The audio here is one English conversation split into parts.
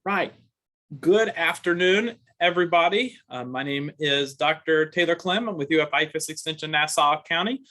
Right. Good afternoon, everybody. My name is Dr. Taylor Clem. I'm with you at IFAS Extension, Nassau County.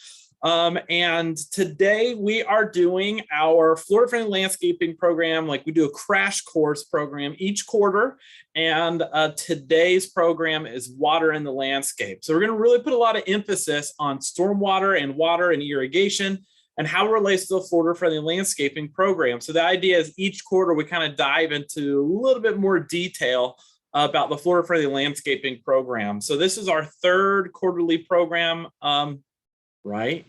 And today we are doing our Florida-friendly landscaping program. Like, we do a crash course program each quarter. And today's program is water in the landscape. So we're going to really put a lot of emphasis on stormwater and water and irrigation and how it relates to the Florida-friendly landscaping program. So the idea is each quarter we kind of dive into a little bit more detail about the Florida-friendly landscaping program. So this is our third quarterly program, right?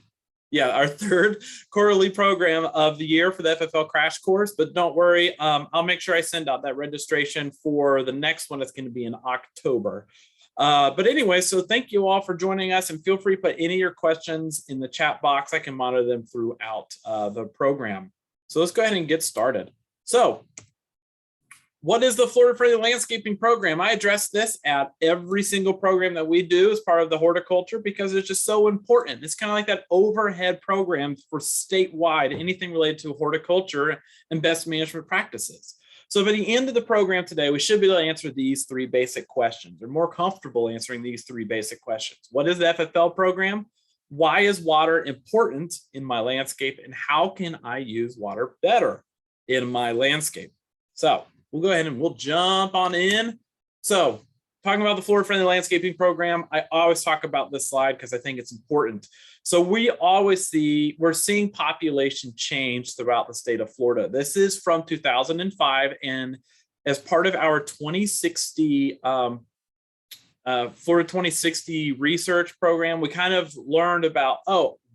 Yeah, our third quarterly program of the year for the FFL crash course. But don't worry, I'll make sure I send out that registration for the next one. That's going to be in October. But anyway, so thank you all for joining us, and feel free to put any of your questions in the chat box. I can monitor them throughout the program. So let's go ahead and get started. So what is the Florida-friendly landscaping program? I address this at every single program that we do as part of the horticulture because it's just so important. It's kind of like that overhead program for statewide, anything related to horticulture and best management practices. So by the end of the program today, we should be able to answer these three basic questions. We're more comfortable answering these three basic questions. What is the FFL program? Why is water important in my landscape? And how can I use water better in my landscape? So we'll go ahead and we'll jump on in. So talking about the Florida-friendly landscaping program, I always talk about this slide because I think it's important. So we're seeing population change throughout the state of Florida. This is from 2005, and as part of our 2060 Florida 2060 research program, we kind of learned about,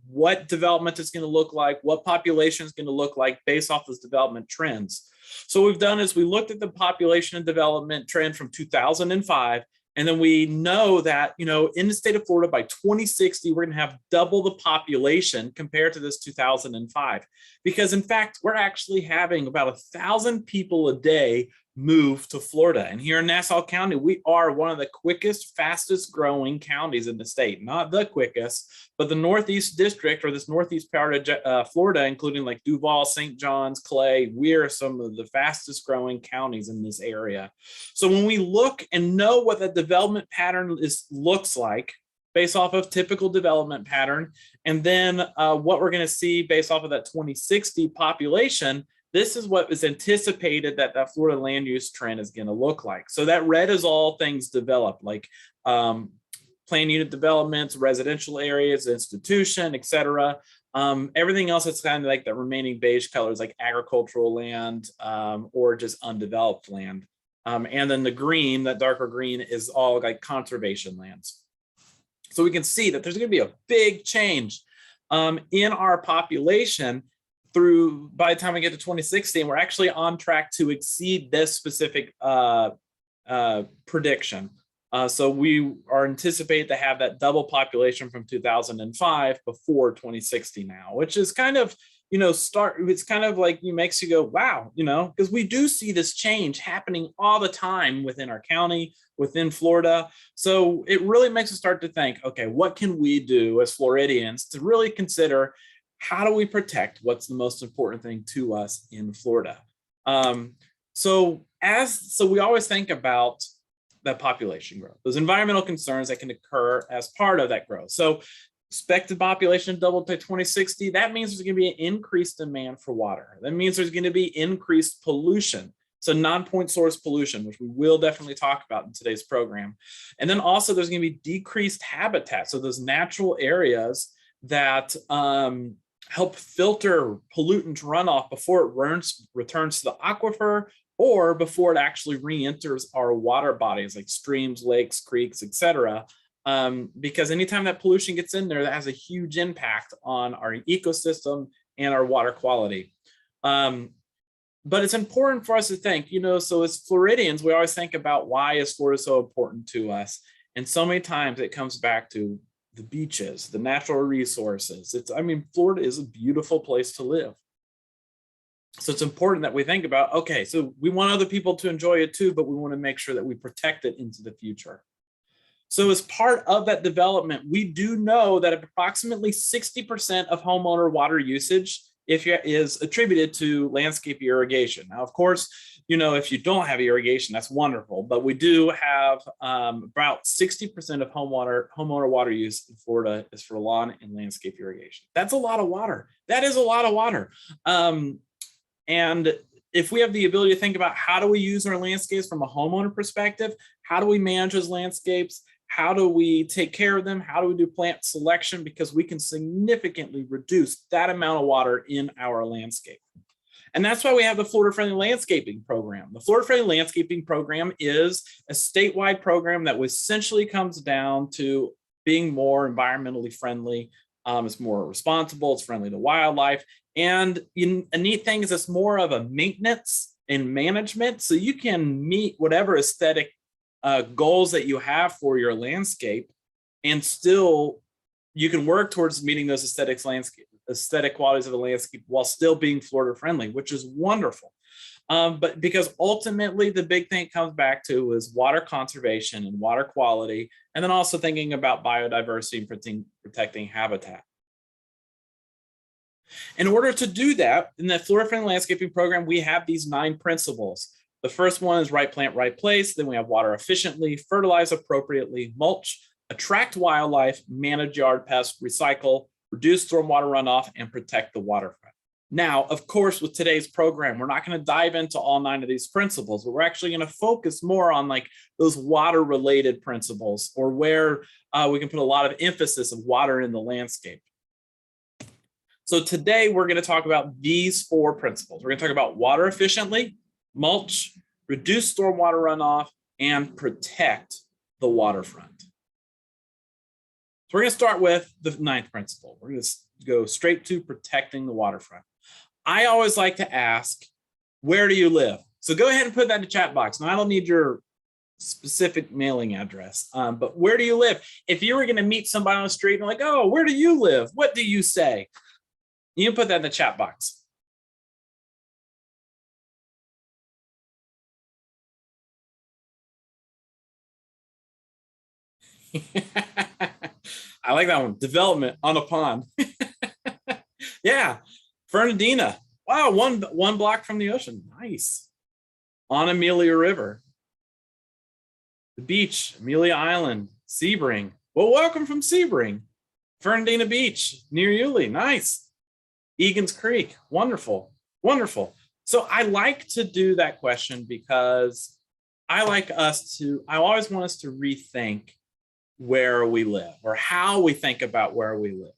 what development is going to look like, what population is going to look like based off those development trends. So what we've done is we looked at the population and development trend from 2005, and then we know that, in the state of Florida by 2060, we're going to have double the population compared to this 2005. Because in fact, we're actually having about 1,000 people a day move to Florida. And here in Nassau County, we are one of the quickest, fastest growing counties in the state. Not the quickest, but the Northeast District, or this Northeast part of Florida, including like Duval, St. John's, Clay, we're some of the fastest growing counties in this area. So when we look and know what the development pattern looks like, based off of typical development pattern, and then what we're going to see based off of that 2060 population, this is what is anticipated that Florida land use trend is going to look like. So that red is all things developed, like plan unit developments, residential areas, institution, etc. Everything else that's kind of like the remaining beige colors, like agricultural land or just undeveloped land. And then the green, that darker green, is all like conservation lands. So we can see that there's going to be a big change in our population by the time we get to 2060, and we're actually on track to exceed this specific prediction. So we are anticipated to have that double population from 2005 before 2060 now, which is kind of, it's kind of like makes you go, wow, because we do see this change happening all the time within our county, within Florida. So it really makes us start to think, okay, what can we do as Floridians to really consider how do we protect what's the most important thing to us in Florida? So we always think about that population growth, those environmental concerns that can occur as part of that growth. So expected population double to 2060, that means there's going to be an increased demand for water. That means there's going to be increased pollution. So non-point source pollution, which we will definitely talk about in today's program. And then also there's going to be decreased habitat. So those natural areas that help filter pollutant runoff before it returns to the aquifer or before it actually re-enters our water bodies like streams, lakes, creeks, etc. Because anytime that pollution gets in there, that has a huge impact on our ecosystem and our water quality. But it's important for us to think, so as Floridians, we always think about why is Florida so important to us? And so many times it comes back to the beaches, the natural resources. Florida is a beautiful place to live. So it's important that we think about, okay, so we want other people to enjoy it too, but we want to make sure that we protect it into the future. So as part of that development, we do know that approximately 60% of homeowner water usage is attributed to landscape irrigation. Now, of course, if you don't have irrigation, that's wonderful, but we do have about 60% of homeowner water use in Florida is for lawn and landscape irrigation. That's a lot of water. That is a lot of water. And if we have the ability to think about how do we use our landscapes from a homeowner perspective, how do we manage those landscapes? How do we take care of them? How do we do plant selection? Because we can significantly reduce that amount of water in our landscape. And that's why we have the Florida Friendly Landscaping Program. The Florida Friendly Landscaping Program is a statewide program that essentially comes down to being more environmentally friendly. It's more responsible, it's friendly to wildlife. And a neat thing is it's more of a maintenance and management. So you can meet whatever aesthetic goals that you have for your landscape, and still you can work towards meeting those aesthetic qualities of the landscape while still being Florida friendly, which is wonderful. But because ultimately the big thing it comes back to is water conservation and water quality, and then also thinking about biodiversity and protecting habitat. In order to do that, in the Florida Friendly Landscaping Program, we have these 9 principles. The first one is right plant, right place. Then we have water efficiently, fertilize appropriately, mulch, attract wildlife, manage yard pests, recycle, reduce stormwater runoff, and protect the waterfront. Now, of course, with today's program, we're not going to dive into all 9 of these principles, but we're actually going to focus more on like those water related principles, or where we can put a lot of emphasis of water in the landscape. So today we're going to talk about these 4 principles. We're going to talk about water efficiently, mulch, reduce stormwater runoff, and protect the waterfront. So we're going to start with the 9th principle. We're going to go straight to protecting the waterfront. I always like to ask, where do you live? So go ahead and put that in the chat box. Now, I don't need your specific mailing address, but where do you live? If you were going to meet somebody on the street and like, oh, where do you live? What do you say? You can put that in the chat box. I like that one. Development on a pond. Yeah. Fernandina. Wow, one block from the ocean. Nice. On Amelia River. The beach, Amelia Island, Sebring. Well, welcome from Sebring. Fernandina Beach, near Yulee. Nice. Egan's Creek. Wonderful. Wonderful. So I like to do that question because I always want us to rethink where we live, or how we think about where we live.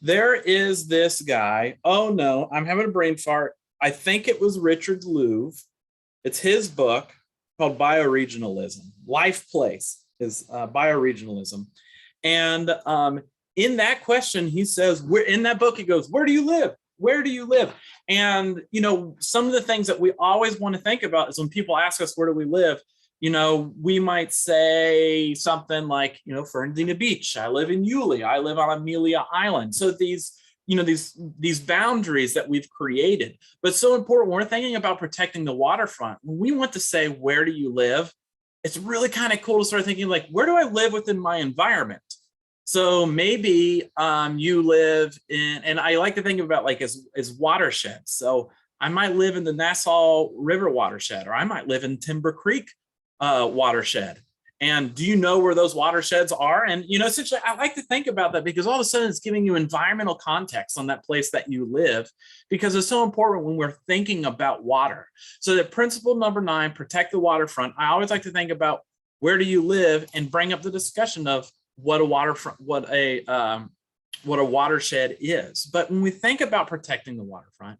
There is this guy, oh no, I'm having a brain fart. I think it was Richard Louv. It's his book called Bioregionalism. Life Place is bioregionalism. And in that question, he says, in that book, he goes, where do you live? Where do you live? And, some of the things that we always want to think about is when people ask us, where do we live? We might say something like, Fernandina Beach. I live in Yulee. I live on Amelia Island. So these boundaries that we've created, but so important when we're thinking about protecting the waterfront. When we want to say, where do you live? It's really kind of cool to start thinking like, where do I live within my environment? So maybe you live in, and I like to think about like as watersheds. So I might live in the Nassau River watershed, or I might live in Timber Creek watershed. And do you know where those watersheds are? And, essentially, I like to think about that because all of a sudden it's giving you environmental context on that place that you live, because it's so important when we're thinking about water. So that principle number 9, protect the waterfront. I always like to think about where do you live and bring up the discussion of what a waterfront, what a watershed is. But when we think about protecting the waterfront,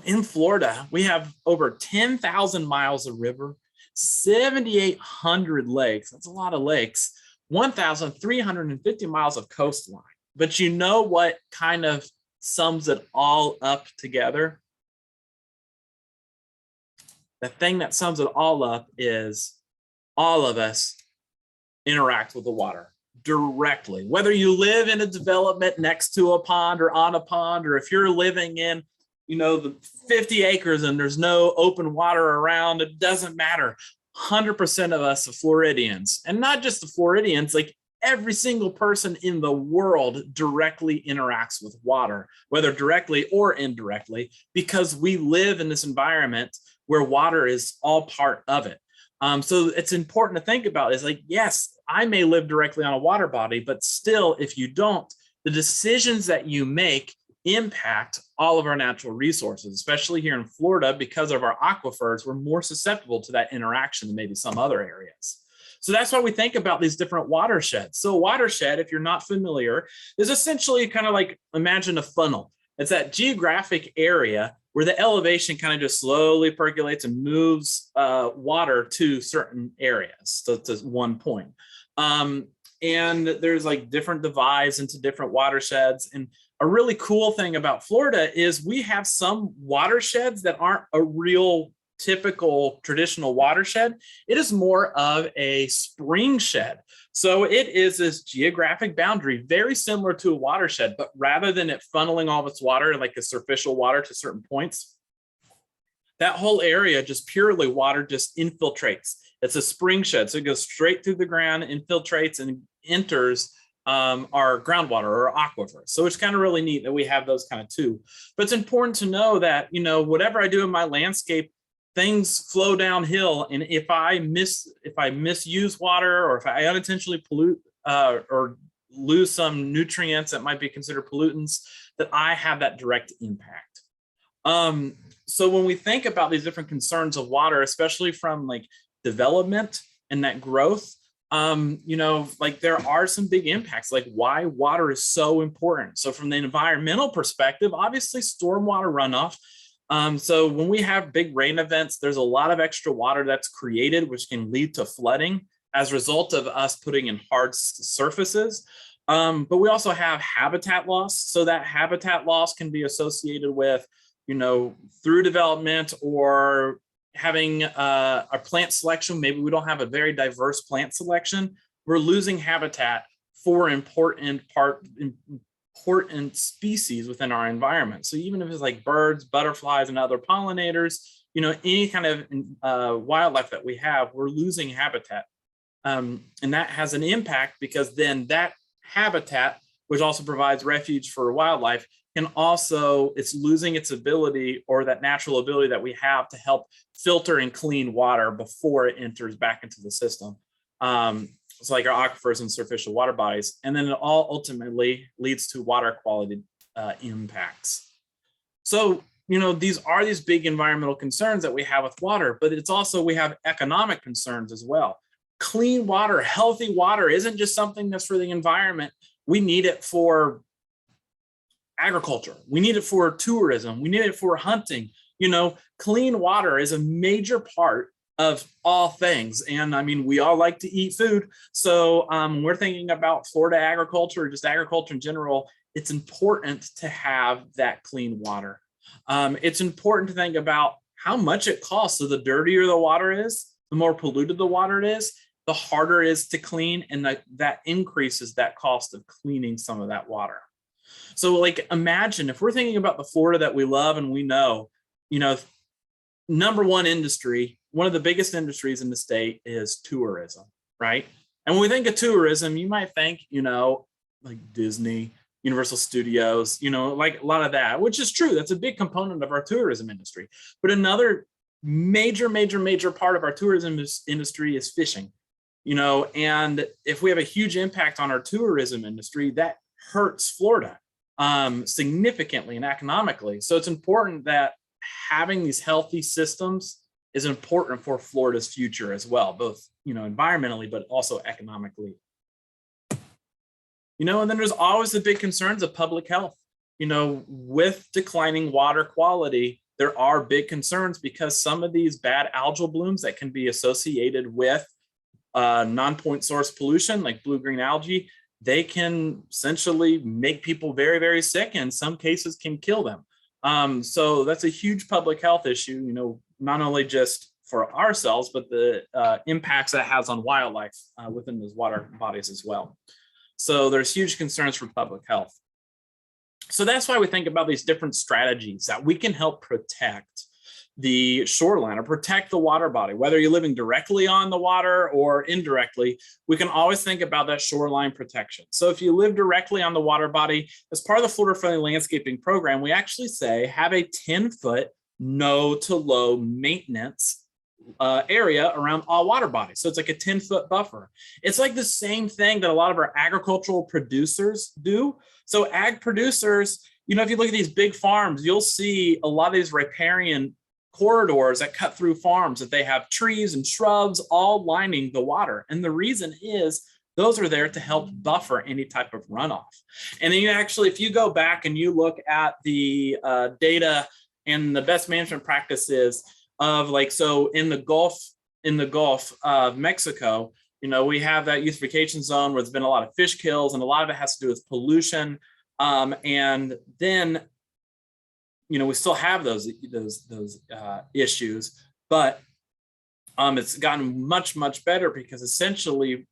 in Florida, we have over 10,000 miles of river, 7,800 lakes. That's a lot of lakes. 1,350 miles of coastline. But you know what kind of sums it all up together? The thing that sums it all up is all of us interact with the water directly. Whether you live in a development next to a pond or on a pond, or if you're living in the 50 acres and there's no open water around, it doesn't matter. 100% of us are Floridians, and not just the Floridians, like every single person in the world directly interacts with water, whether directly or indirectly, because we live in this environment where water is all part of it. So it's important to think about is like, yes, I may live directly on a water body, but still, if you don't, the decisions that you make impact all of our natural resources, especially here in Florida, because of our aquifers, we're more susceptible to that interaction than maybe some other areas. So that's why we think about these different watersheds. So a watershed, if you're not familiar, is essentially kind of like, imagine a funnel. It's that geographic area where the elevation kind of just slowly percolates and moves water to certain areas, so to one point. And there's like different divides into different watersheds. And a really cool thing about Florida is we have some watersheds that aren't a real typical traditional watershed. It is more of a spring shed. So it is this geographic boundary, very similar to a watershed, but rather than it funneling all of its water like a superficial water to certain points, that whole area just purely water just infiltrates. It's a spring shed. So it goes straight through the ground, infiltrates and enters our groundwater or aquifer. So it's kind of really neat that we have those kind of too. But it's important to know that, you know, whatever I do in my landscape, things flow downhill, and if I misuse water, or if I unintentionally pollute or lose some nutrients that might be considered pollutants, that I have that direct impact. So when we think about these different concerns of water, especially from like development and that growth, you know, like there are some big impacts, like why water is so important. So from the environmental perspective, obviously stormwater runoff. So when we have big rain events, there's a lot of extra water that's created, which can lead to flooding as a result of us putting in hard surfaces. But we also have habitat loss. So that habitat loss can be associated with, you know, through development important having a plant selection. Maybe we don't have a very diverse plant selection. We're losing habitat for important species within our environment. So even if it's like birds, butterflies, and other pollinators, you know, any kind of wildlife that we have, we're losing habitat. And that has an impact because then that habitat, which also provides refuge for wildlife, can also, it's losing its ability, or that natural ability that we have to help filter and clean water before it enters back into the system. It's like our aquifers and superficial water bodies. And then it all ultimately leads to water quality impacts. So, you know, these are these big environmental concerns that we have with water, but it's also, we have economic concerns as well. Clean water, healthy water isn't just something that's for the environment. We need it for agriculture. We need it for tourism. We need it for hunting. You know, clean water is a major part of all things. And I mean, we all like to eat food. So we're thinking about Florida agriculture, or just agriculture in general. It's important to have that clean water. It's important to think about how much it costs. So the dirtier the water is, the more polluted the water is, the harder it is to clean, and that increases that cost of cleaning some of that water. So like, imagine if we're thinking about the Florida that we love and we know, you know, number one industry, one of the biggest industries in the state is tourism, right? And when we think of tourism, you might think, you know, like Disney, Universal Studios, you know, like a lot of that, which is true. That's a big component of our tourism industry. But another major part of our tourism industry is fishing, you know, and if we have a huge impact on our tourism industry, that hurts Florida significantly and economically. So it's important that having these healthy systems is important for Florida's future as well, both, you know, environmentally, but also economically. You know, and then there's always the big concerns of public health. You know, with declining water quality, there are big concerns because some of these bad algal blooms that can be associated with non-point source pollution, like blue-green algae, they can essentially make people very, very sick, and in some cases can kill them. So that's a huge public health issue, you know, not only just for ourselves, but the impacts that has on wildlife within those water bodies as well. So there's huge concerns for public health. So that's why we think about these different strategies that we can help protect the shoreline or protect the water body, whether you're living directly on the water or indirectly. We can always think about that shoreline protection. So if you live directly on the water body, as part of the Florida Friendly Landscaping Program, we actually say have a 10-foot no to low maintenance area around all water bodies. So it's like a 10-foot buffer. It's like the same thing that a lot of our agricultural producers do. So ag producers, you know, if you look at these big farms, you'll see a lot of these riparian corridors that cut through farms, that they have trees and shrubs all lining the water. And the reason is those are there to help buffer any type of runoff. And then you actually, if you go back and you look at the data and the best management practices of like, so in the Gulf of Mexico, you know, we have that eutrophication zone where there's been a lot of fish kills, and a lot of it has to do with pollution. And then, you know, we still have those issues, but it's gotten much better, because essentially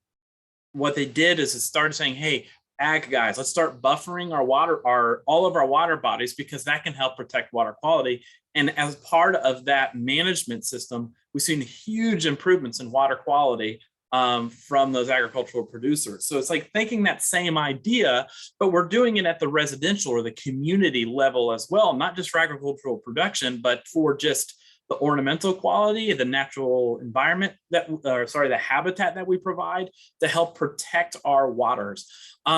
what they did is it started saying, hey, ag guys, let's start buffering all of our water bodies, because that can help protect water quality. And as part of that management system, we've seen huge improvements in water quality from those agricultural producers. So it's like thinking that same idea, but we're doing it at the residential or the community level as well, not just for agricultural production, but for just the ornamental quality, the natural environment the habitat that we provide to help protect our waters.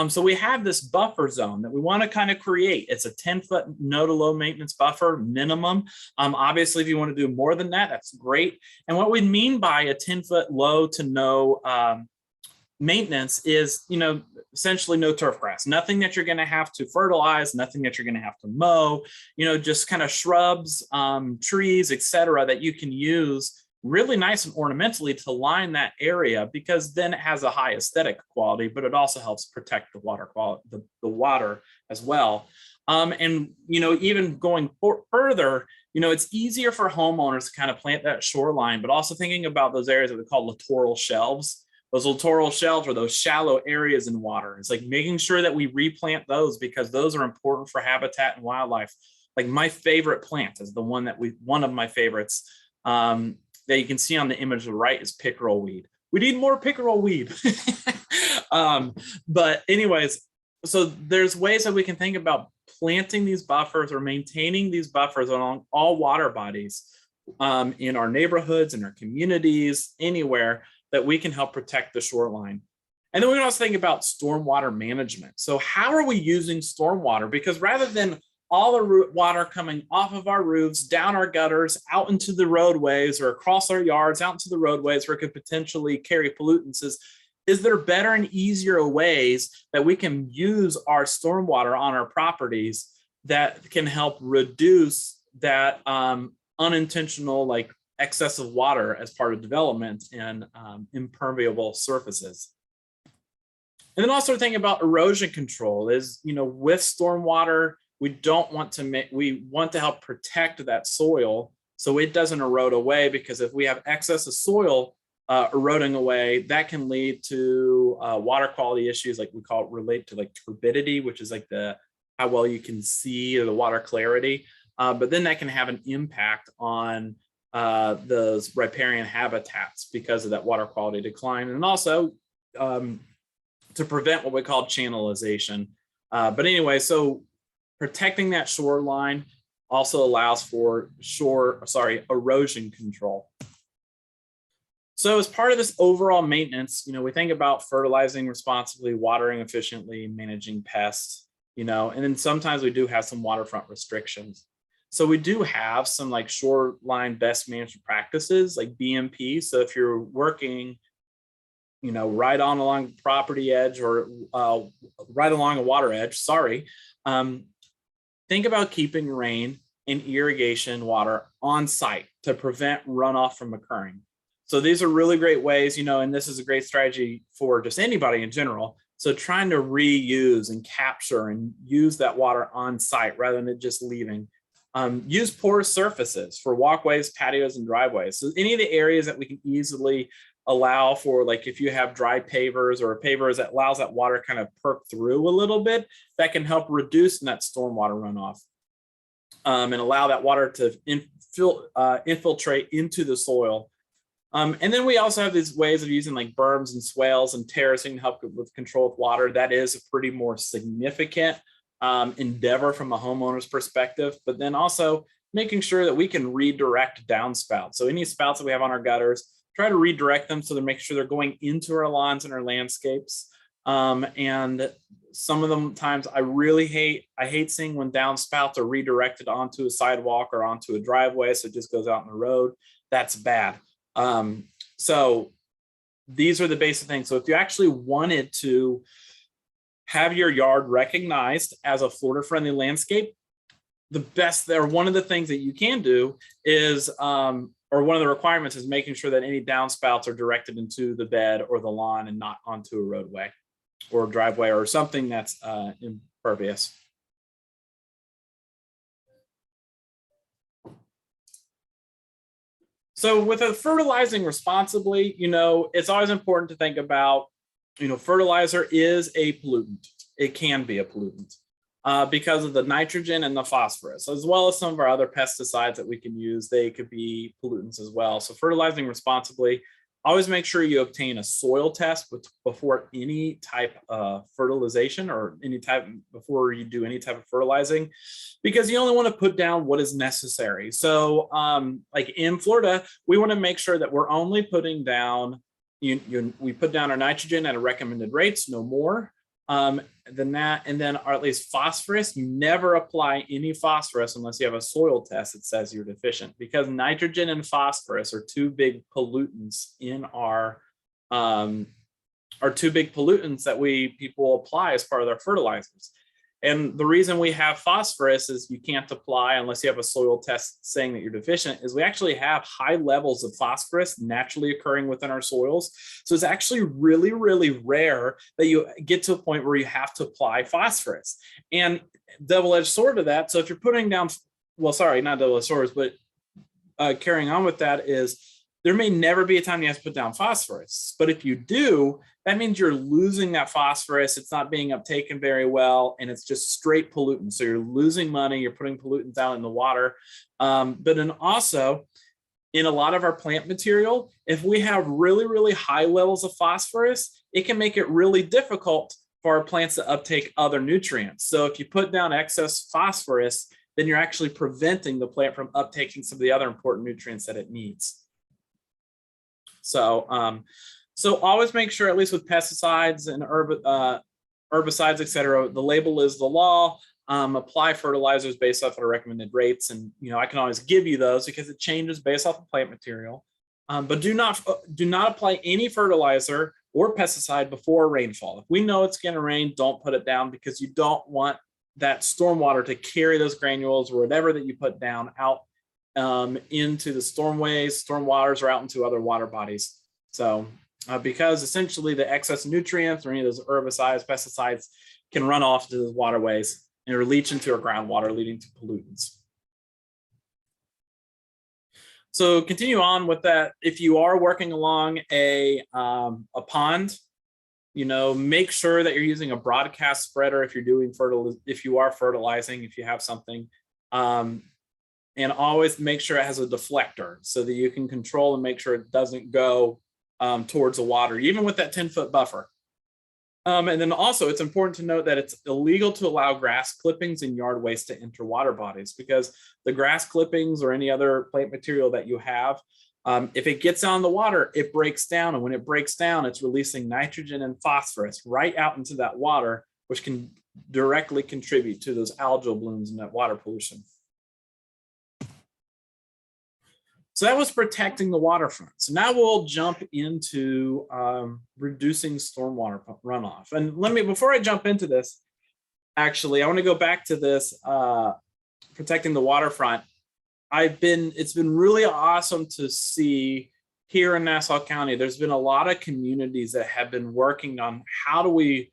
So we have this buffer zone that we want to kind of create. It's a 10-foot no to low maintenance buffer minimum. Obviously, if you want to do more than that, that's great. And what we mean by a 10-foot low to no maintenance is, you know, essentially no turf grass, nothing that you're going to have to fertilize, nothing that you're going to have to mow, you know, just kind of shrubs, trees, etc., that you can use really nice and ornamentally to line that area, because then it has a high aesthetic quality, but it also helps protect the water quality, the water as well. And, you know, even going further, you know, it's easier for homeowners to kind of plant that shoreline, but also thinking about those areas that we call littoral shelves. Those littoral shelves are those shallow areas in water. It's like making sure that we replant those, because those are important for habitat and wildlife. Like my favorite plant is one of my favorites that you can see on the image to the right is pickerel weed. We need more pickerel weed. But anyways, so there's ways that we can think about planting these buffers or maintaining these buffers along all water bodies in our neighborhoods, in our communities, anywhere, that we can help protect the shoreline. And then we can also think about stormwater management. So how are we using stormwater? Because rather than all the water coming off of our roofs, down our gutters, out into the roadways, or across our yards, out into the roadways where it could potentially carry pollutants, is there better and easier ways that we can use our stormwater on our properties that can help reduce that unintentional, like, excessive water as part of development and impermeable surfaces? And then also thinking about erosion control is, you know, with stormwater, we want to help protect that soil so it doesn't erode away, because if we have excess of soil eroding away, that can lead to water quality issues, like we relate to like turbidity, which is like how well you can see, or the water clarity. But then that can have an impact on those riparian habitats because of that water quality decline, and also to prevent what we call channelization. But anyway, so protecting that shoreline also allows for erosion control. So as part of this overall maintenance, you know, we think about fertilizing responsibly, watering efficiently, managing pests, you know, and then sometimes we do have some waterfront restrictions. So we do have some like shoreline best management practices like BMP. So if you're working, you know, right on along the property edge, or right along a water edge, think about keeping rain and irrigation water on site to prevent runoff from occurring. So these are really great ways, you know, and this is a great strategy for just anybody in general. So trying to reuse and capture and use that water on site rather than it just leaving. Use porous surfaces for walkways, patios, and driveways. So any of the areas that we can easily allow for, like if you have dry pavers or pavers that allows that water kind of perk through a little bit, that can help reduce that stormwater runoff. and allow that water to infiltrate into the soil. And then we also have these ways of using like berms and swales and terracing to help with control of water. That is a pretty more significant endeavor from a homeowner's perspective, but then also making sure that we can redirect downspouts. So any spouts that we have on our gutters, try to redirect them so they're making sure they're going into our lawns and our landscapes. And some of them times I hate seeing when downspouts are redirected onto a sidewalk or onto a driveway, so it just goes out in the road. That's bad. So these are the basic things. So if you actually wanted to have your yard recognized as a Florida-friendly landscape, one of the things that you can do is, or one of the requirements is making sure that any downspouts are directed into the bed or the lawn and not onto a roadway or driveway or something that's impervious. So with a fertilizing responsibly, it's always important to think about, fertilizer is a pollutant. It can be a pollutant because of the nitrogen and the phosphorus, as well as some of our other pesticides that we can use. They could be pollutants as well. So fertilizing responsibly, always make sure you obtain a soil test before any type of fertilization or before you do any type of fertilizing, because you only want to put down what is necessary. So like in Florida, we want to make sure that we're only putting down, we put down our nitrogen at a recommended rates, no more than that. And then, or at least phosphorus, you never apply any phosphorus unless you have a soil test that says you're deficient, because nitrogen and phosphorus are two big pollutants in our two big pollutants that people apply as part of their fertilizers. And the reason we have phosphorus is you can't apply unless you have a soil test saying that you're deficient, is we actually have high levels of phosphorus naturally occurring within our soils. So it's actually really, really rare that you get to a point where you have to apply phosphorus. And double-edged sword of that, so if you're putting down, well, sorry, not double-edged swords, but carrying on with that is, there may never be a time you have to put down phosphorus, but if you do, that means you're losing that phosphorus. It's not being uptaken very well, and it's just straight pollutants. So you're losing money, you're putting pollutants out in the water. But then also, in a lot of our plant material, if we have really, really high levels of phosphorus, it can make it really difficult for our plants to uptake other nutrients. So if you put down excess phosphorus, then you're actually preventing the plant from uptaking some of the other important nutrients that it needs. So, so always make sure, at least with pesticides and herbicides, et cetera, the label is the law. Apply fertilizers based off of the recommended rates. And, I can always give you those because it changes based off of plant material. But do not apply any fertilizer or pesticide before rainfall. If we know it's going to rain, don't put it down, because you don't want that stormwater to carry those granules or whatever that you put down out into the stormways, stormwaters, or out into other water bodies. So because essentially the excess nutrients or any of those herbicides, pesticides can run off to the waterways and leach into our groundwater, leading to pollutants. So continue on with that. If you are working along a pond, make sure that you're using a broadcast spreader if you're doing if you are fertilizing, if you have something. And always make sure it has a deflector so that you can control and make sure it doesn't go towards the water, even with that 10-foot buffer. And then also, it's important to note that it's illegal to allow grass clippings and yard waste to enter water bodies, because the grass clippings or any other plant material that you have, if it gets on the water, it breaks down. And when it breaks down, it's releasing nitrogen and phosphorus right out into that water, which can directly contribute to those algal blooms and that water pollution. So that was protecting the waterfront. So now we'll jump into reducing stormwater runoff. And before I jump into this, actually, I want to go back to this protecting the waterfront. It's been really awesome to see here in Nassau County. There's been a lot of communities that have been working on how do we,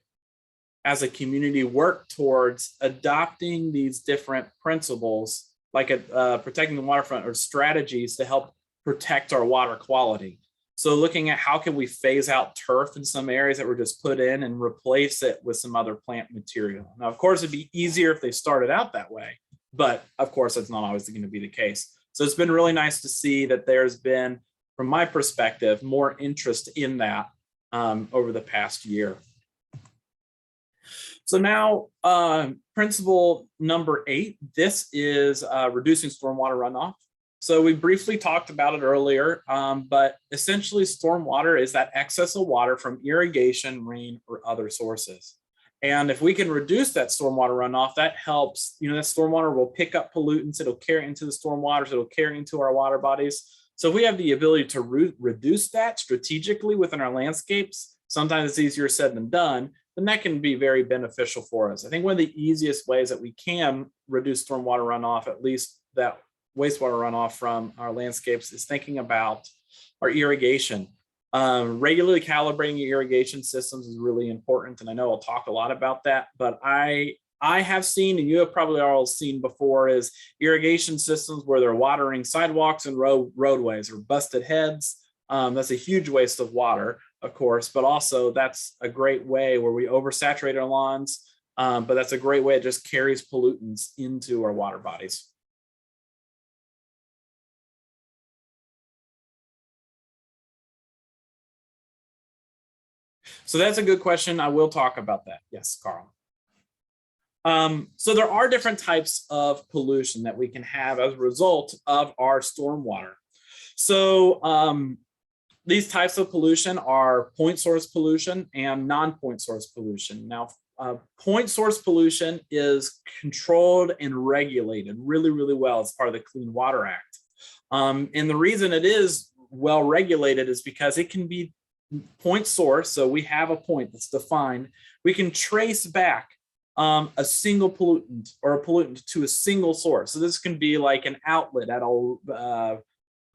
as a community, work towards adopting these different principles, like protecting the waterfront, or strategies to help protect our water quality. So looking at how can we phase out turf in some areas that were just put in and replace it with some other plant material. Now, of course, it'd be easier if they started out that way, but of course, that's not always going to be the case. So it's been really nice to see that there's been, from my perspective, more interest in that over the past year. So now, principle number 8, this is reducing stormwater runoff. So we briefly talked about it earlier, but essentially stormwater is that excess of water from irrigation, rain, or other sources. And if we can reduce that stormwater runoff, that helps, that stormwater will pick up pollutants, it'll carry into the stormwater, so it'll carry into our water bodies. So if we have the ability to reduce that strategically within our landscapes, sometimes it's easier said than done, then that can be very beneficial for us. I think one of the easiest ways that we can reduce stormwater runoff, at least that wastewater runoff from our landscapes, is thinking about our irrigation. Regularly calibrating your irrigation systems is really important, and I know I'll talk a lot about that, but I have seen, and you have probably all seen before, is irrigation systems where they're watering sidewalks and roadways or busted heads. That's a huge waste of water, of course, but also that's a great way where we oversaturate our lawns, but that's a great way it just carries pollutants into our water bodies. So that's a good question. I will talk about that. Yes, Carl. So there are different types of pollution that we can have as a result of our stormwater. So these types of pollution are point source pollution and non-point source pollution. Now, point source pollution is controlled and regulated really, really well as part of the Clean Water Act. And the reason it is well regulated is because it can be point source. So we have a point that's defined. We can trace back a single pollutant or a pollutant to a single source. So this can be like an outlet at a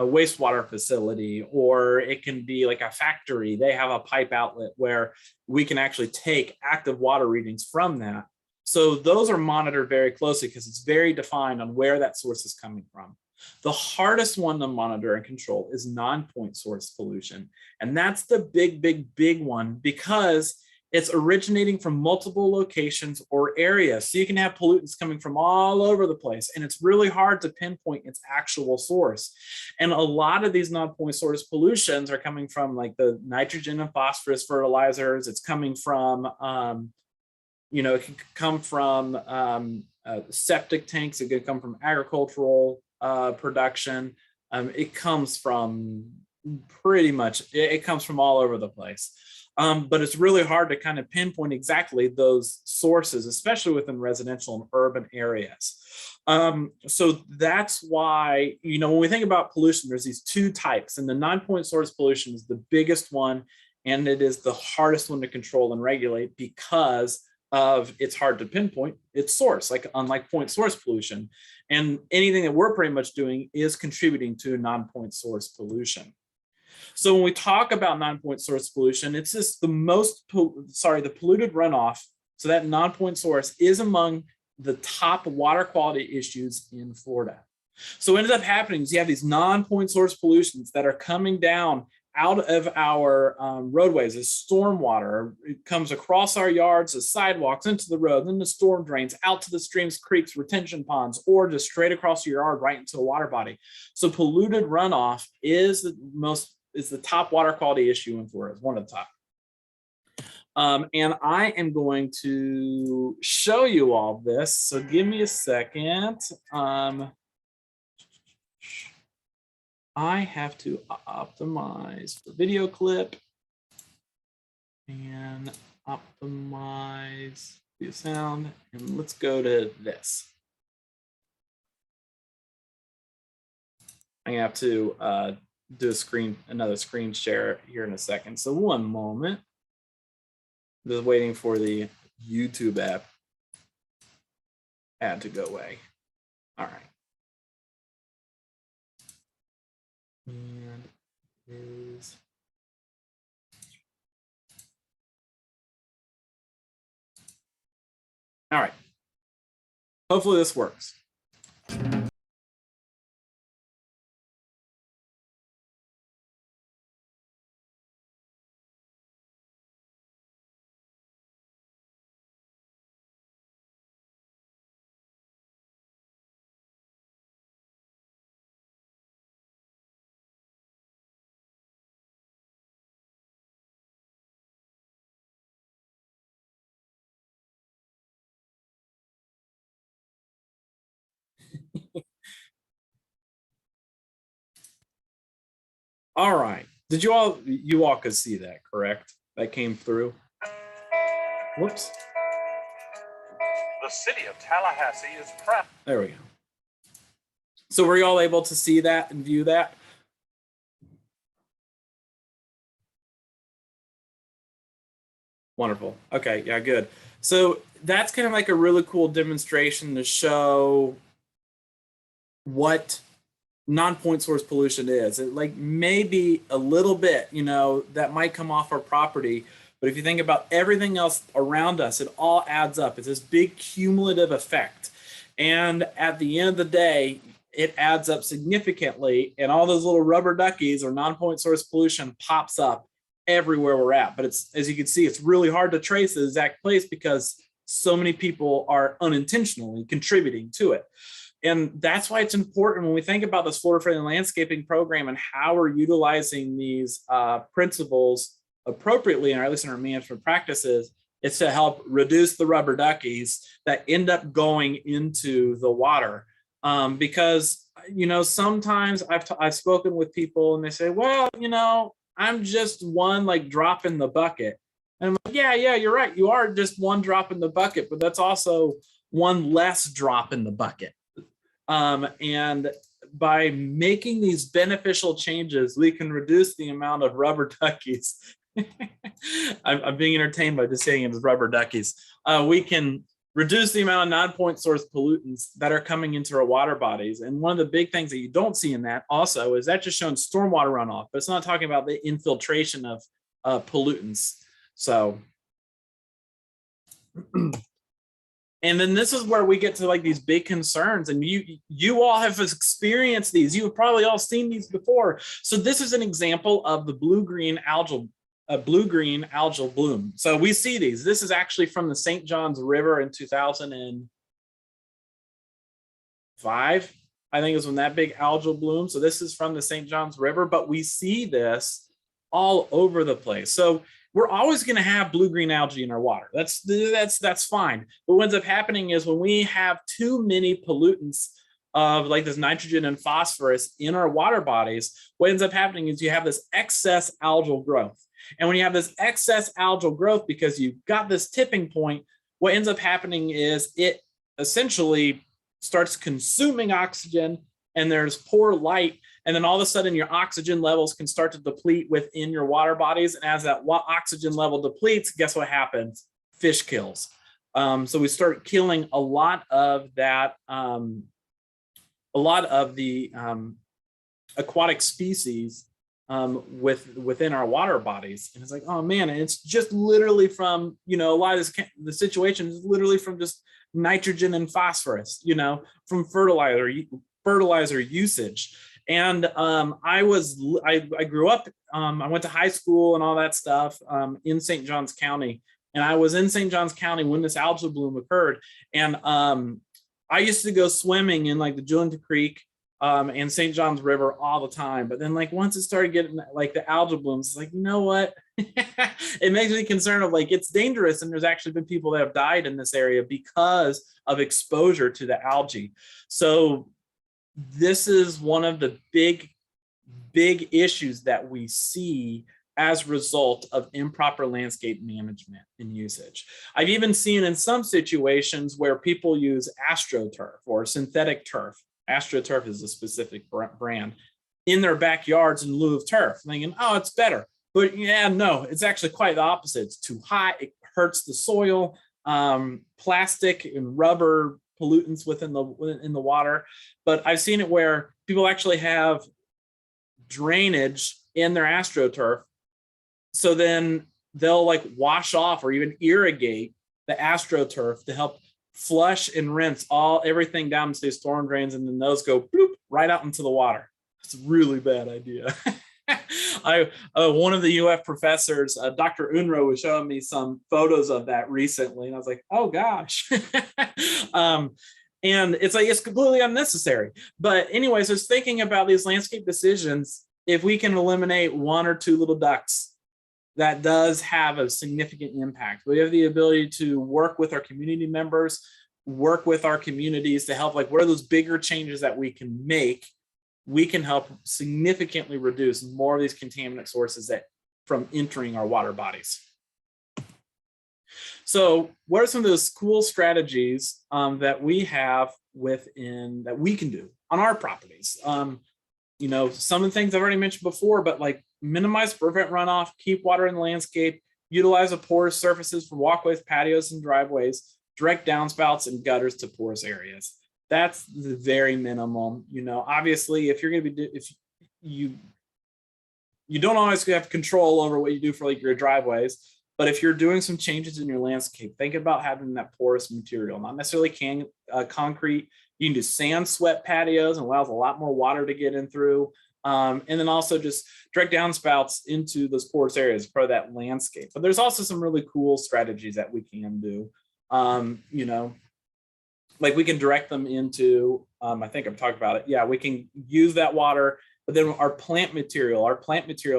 wastewater facility, or it can be like a factory. They have a pipe outlet where we can actually take active water readings from that. So those are monitored very closely because it's very defined on where that source is coming from. The hardest one to monitor and control is non-point source pollution. And that's the big one because it's originating from multiple locations or areas. So you can have pollutants coming from all over the place, and it's really hard to pinpoint its actual source. And a lot of these non-point source pollutions are coming from like the nitrogen and phosphorus fertilizers. It's coming from, it can come from septic tanks. It could come from agricultural production. It comes from pretty much, it comes from all over the place. But it's really hard to kind of pinpoint exactly those sources, especially within residential and urban areas. So that's why, when we think about pollution, there's these two types, and the non-point source pollution is the biggest one, and it is the hardest one to control and regulate because of it's hard to pinpoint its source, unlike point source pollution. And anything that we're pretty much doing is contributing to non-point source pollution. So when we talk about non-point source pollution, it's just the polluted runoff. So that non-point source is among the top water quality issues in Florida. So what ends up happening is you have these non-point source pollutions that are coming down out of our roadways as stormwater. It comes across our yards, as sidewalks, into the road, then the storm drains, out to the streams, creeks, retention ponds, or just straight across your yard right into a water body. So polluted runoff is the top water quality issue in Florida. It's one of the top. And I am going to show you all this. So give me a second. I have to optimize the video clip and optimize the sound. And let's go to this. I have to do another screen share here in a second. So one moment. Just waiting for the YouTube ad to go away. All right. And is all right. Hopefully this works. All right. Did you all could see that, correct? That came through. Whoops. The city of Tallahassee is proud. There we go. So were you all able to see that and view that? Wonderful. Okay, yeah, good. So that's kind of like a really cool demonstration to show what non-point source pollution is. It like maybe a little bit, you know, that might come off our property, but if you think about everything else around us, it all adds up. It's this big cumulative effect. And at the end of the day, it adds up significantly, and all those little rubber duckies or non-point source pollution pops up everywhere we're at. But it's, as you can see, it's really hard to trace the exact place because so many people are unintentionally contributing to it. And that's why it's important when we think about this Florida-friendly landscaping program and how we're utilizing these principles appropriately, or at least in our management practices, it's to help reduce the rubber duckies that end up going into the water. Because, you know, sometimes I've spoken with people and they say, well, you know, I'm just one like drop in the bucket. And I'm like, yeah, you're right. You are just one drop in the bucket, but that's also one less drop in the bucket. And by making these beneficial changes, we can reduce the amount of rubber duckies. I'm being entertained by just saying it as rubber duckies. We can reduce the amount of non-point source pollutants that are coming into our water bodies. And one of the big things that you don't see in that also is that just showing stormwater runoff, but it's not talking about the infiltration of pollutants. So, and then this is where we get to like these big concerns, and you all have experienced these. You've probably all seen these before. So this is an example of the blue-green algal bloom. So we see these. This is actually from the St. Johns River in 2005. I think is when that big algal bloom. So this is from the St. Johns River, but we see this all over the place. So we're always going to have blue-green algae in our water. That's fine. But what ends up happening is when we have too many pollutants of like this nitrogen and phosphorus in our water bodies, what ends up happening is you have this excess algal growth. And when you have this excess algal growth, because you've got this tipping point, what ends up happening is it essentially starts consuming oxygen, and there's poor light. And then all of a sudden your oxygen levels can start to deplete within your water bodies. And as that oxygen level depletes, guess what happens? Fish kills. So we start killing a lot of that, a lot of the aquatic species within our water bodies. And it's like, oh man, and it's just literally from, you know, a lot of the situation is literally from just nitrogen and phosphorus, you know, from fertilizer usage. And I grew up, I went to high school and all that stuff in St. Johns County. And I was in St. Johns County when this algal bloom occurred. And I used to go swimming in like the Julington Creek and St. Johns River all the time. But then like once it started getting like the algal blooms, it's like, you know what? It makes me concerned of like, it's dangerous. And there's actually been people that have died in this area because of exposure to the algae. So this is one of the big issues that we see as a result of improper landscape management and usage. I've even seen in some situations where people use AstroTurf or synthetic turf. AstroTurf is a specific brand in their backyards in lieu of turf, thinking, oh, it's better. But yeah, no, it's actually quite the opposite. It's too hot, it hurts the soil, plastic and rubber pollutants in the water. But I've seen it where people actually have drainage in their AstroTurf. So then they'll like wash off or even irrigate the AstroTurf to help flush and rinse everything down into these storm drains, and then those go bloop, right out into the water. It's a really bad idea. One of the UF professors, Dr. Unruh, was showing me some photos of that recently, and I was like, oh gosh. And it's like, it's completely unnecessary. But anyways, I was thinking about these landscape decisions. If we can eliminate one or two little ducks, that does have a significant impact. We have the ability to work with our community members, work with our communities to help, like, what are those bigger changes that we can make, we can help significantly reduce more of these contaminant sources that from entering our water bodies. So what are some of those cool strategies that we have that we can do on our properties? You know, some of the things I've already mentioned before, but like minimize, prevent runoff, keep water in the landscape, utilize the porous surfaces for walkways, patios, and driveways, direct downspouts and gutters to porous areas. That's the very minimum. You know, obviously, if you're going to be, if you don't always have control over what you do for like your driveways, but if you're doing some changes in your landscape, think about having that porous material, not necessarily concrete. You can do sand swept patios and allows a lot more water to get in through. And then also just direct downspouts into those porous areas for that landscape. But there's also some really cool strategies that we can do. You know, like we can direct them into, I think I've talked about it. Yeah, we can use that water, but then our plant material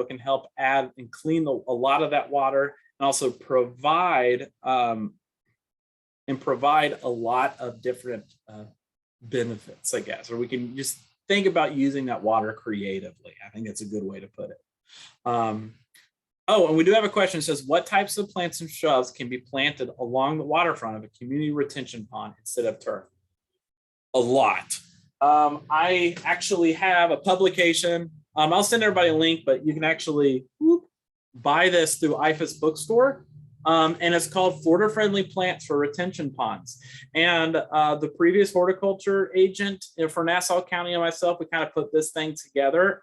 can help add and clean a lot of that water and also provide a lot of different benefits, I guess, or we can just think about using that water creatively. I think that's a good way to put it. Oh, and we do have a question that says, what types of plants and shrubs can be planted along the waterfront of a community retention pond instead of turf? A lot. I actually have a publication. I'll send everybody a link, but you can actually buy this through IFAS bookstore. And it's called Friendly Plants for Retention Ponds. And the previous horticulture agent for Nassau County and myself, we kind of put this thing together.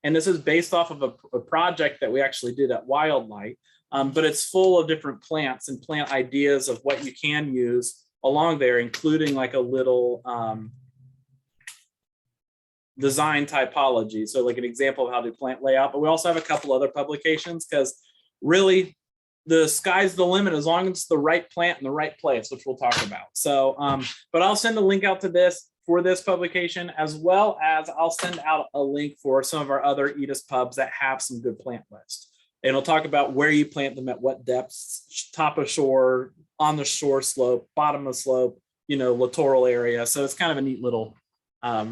And this is based off of a project that we actually did at Wildlight. But it's full of different plants and plant ideas of what you can use along there, including like a little design typology. So like an example of how to plant layout. But we also have a couple other publications because really, the sky's the limit as long as it's the right plant in the right place, which we'll talk about. So, but I'll send a link out to this for this publication, as well as I'll send out a link for some of our other EDIS pubs that have some good plant lists. And I'll talk about where you plant them at what depths, top of shore, on the shore slope, bottom of slope, you know, littoral area. So it's kind of a neat little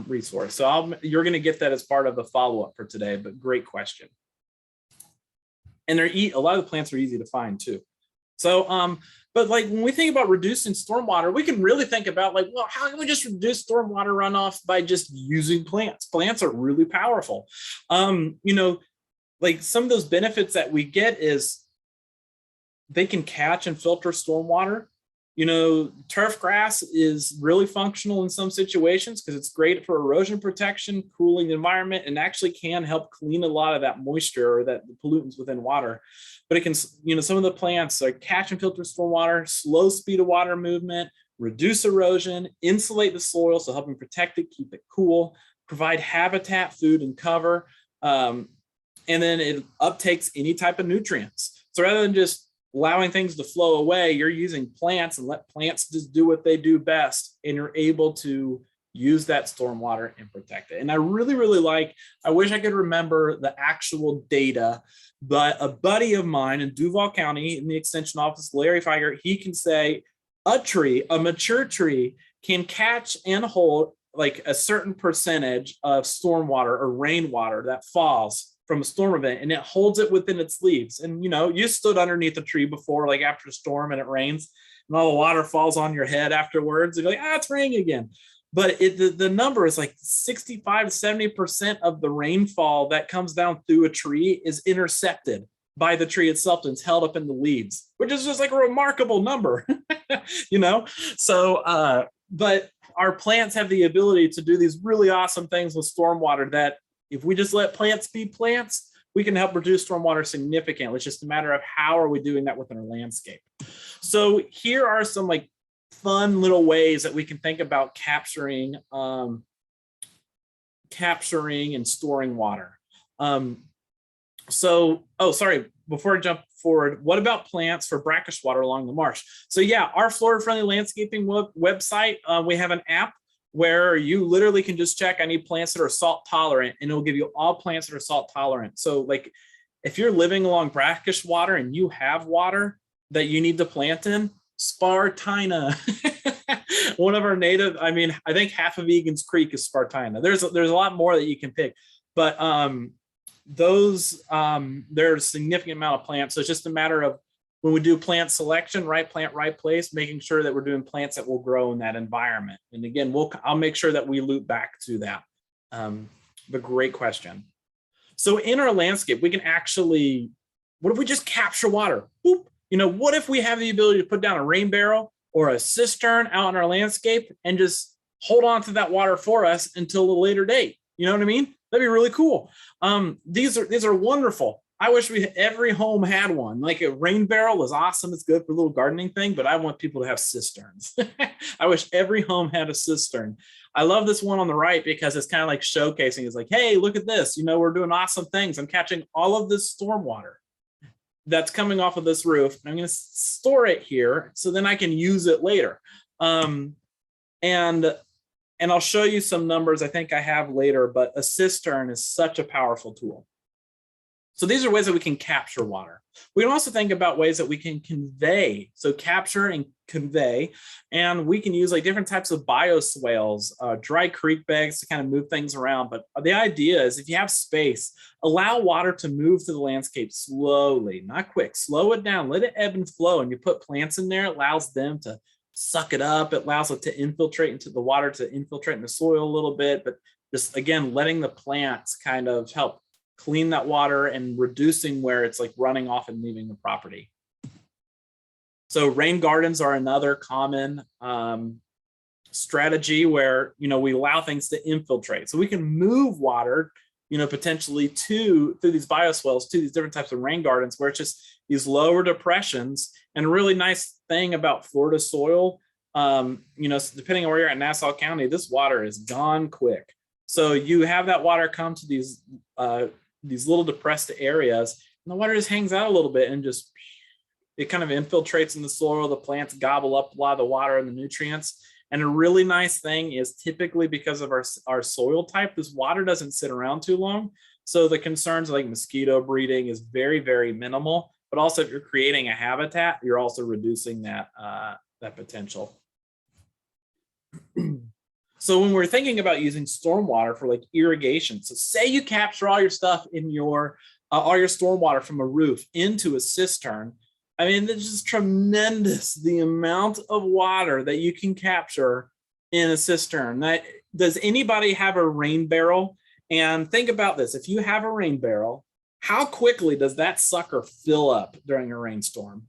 resource. So you're going to get that as part of the follow-up for today, but great question. And a lot of the plants are easy to find too. So, but like when we think about reducing stormwater, we can really think about like, well, how can we just reduce stormwater runoff by just using plants? Plants are really powerful. You know, like some of those benefits that we get is they can catch and filter stormwater. You know, turf grass is really functional in some situations because it's great for erosion protection, cooling the environment, and actually can help clean a lot of that moisture or that pollutants within water. But it can, you know, some of the plants like catch and filter stormwater, slow speed of water movement, reduce erosion, insulate the soil, so helping protect it, keep it cool, provide habitat, food, and cover. And then it uptakes any type of nutrients. So rather than just allowing things to flow away, you're using plants and let plants just do what they do best. And you're able to use that stormwater and protect it. And I really, really like, I wish I could remember the actual data, but a buddy of mine in Duval County in the extension office, Larry Feiger, he can say a mature tree can catch and hold like a certain percentage of stormwater or rainwater that falls from a storm event, and it holds it within its leaves. And you know, you stood underneath a tree before, like after a storm and it rains and all the water falls on your head afterwards. You're like, it's raining again. But the number is like 65 to 70% of the rainfall that comes down through a tree is intercepted by the tree itself and it's held up in the leaves, which is just like a remarkable number, you know? So, but our plants have the ability to do these really awesome things with stormwater that if we just let plants be plants, we can help reduce stormwater significantly. It's just a matter of how are we doing that within our landscape. So here are some like fun little ways that we can think about capturing and storing water. Before I jump forward, what about plants for brackish water along the marsh? So yeah, our Florida Friendly Landscaping website, we have an app where you literally can just check, I need plants that are salt tolerant, and it'll give you all plants that are salt tolerant. So like if you're living along brackish water and you have water that you need to plant in, Spartina. one of our native, I mean, I think half of Egan's Creek is Spartina. There's a lot more that you can pick, but there's a significant amount of plants. So it's just a matter of when we do plant selection, right plant, right place, making sure that we're doing plants that will grow in that environment. And again, I'll make sure that we loop back to that. But great question. So in our landscape, we can actually, what if we just capture water? Boop. What if we have the ability to put down a rain barrel or a cistern out in our landscape and just hold on to that water for us until a later date? You know what I mean? That'd be really cool. These are wonderful. I wish every home had one. Like a rain barrel is awesome. It's good for a little gardening thing, but I want people to have cisterns. I wish every home had a cistern. I love this one on the right because it's kind of like showcasing. It's like, hey, look at this. We're doing awesome things. I'm catching all of this stormwater that's coming off of this roof. I'm going to store it here so then I can use it later. And I'll show you some numbers I think I have later, but a cistern is such a powerful tool. So these are ways that we can capture water. We can also think about ways that we can convey. So capture and convey, and we can use like different types of bioswales, dry creek beds to kind of move things around. But the idea is if you have space, allow water to move through the landscape slowly, not quick, slow it down, let it ebb and flow. And you put plants in there, it allows them to suck it up. It allows it to infiltrate into the water, to infiltrate in the soil a little bit, but just again, letting the plants kind of help clean that water and reducing where it's like running off and leaving the property. So rain gardens are another common strategy where, we allow things to infiltrate. So we can move water, potentially through these bioswales to these different types of rain gardens where it's just these lower depressions. And a really nice thing about Florida soil, depending on where you're at in Nassau County, this water is gone quick. So you have that water come to these little depressed areas, and the water just hangs out a little bit and just, it kind of infiltrates in the soil. The plants gobble up a lot of the water and the nutrients. And a really nice thing is typically because of our soil type, this water doesn't sit around too long. So the concerns like mosquito breeding is very, very minimal. But also if you're creating a habitat, you're also reducing that potential. So when we're thinking about using stormwater for like irrigation, so say you capture all your stuff in all your stormwater from a roof into a cistern. I mean, there's just tremendous the amount of water that you can capture in a cistern. Does anybody have a rain barrel? And think about this. If you have a rain barrel, how quickly does that sucker fill up during a rainstorm?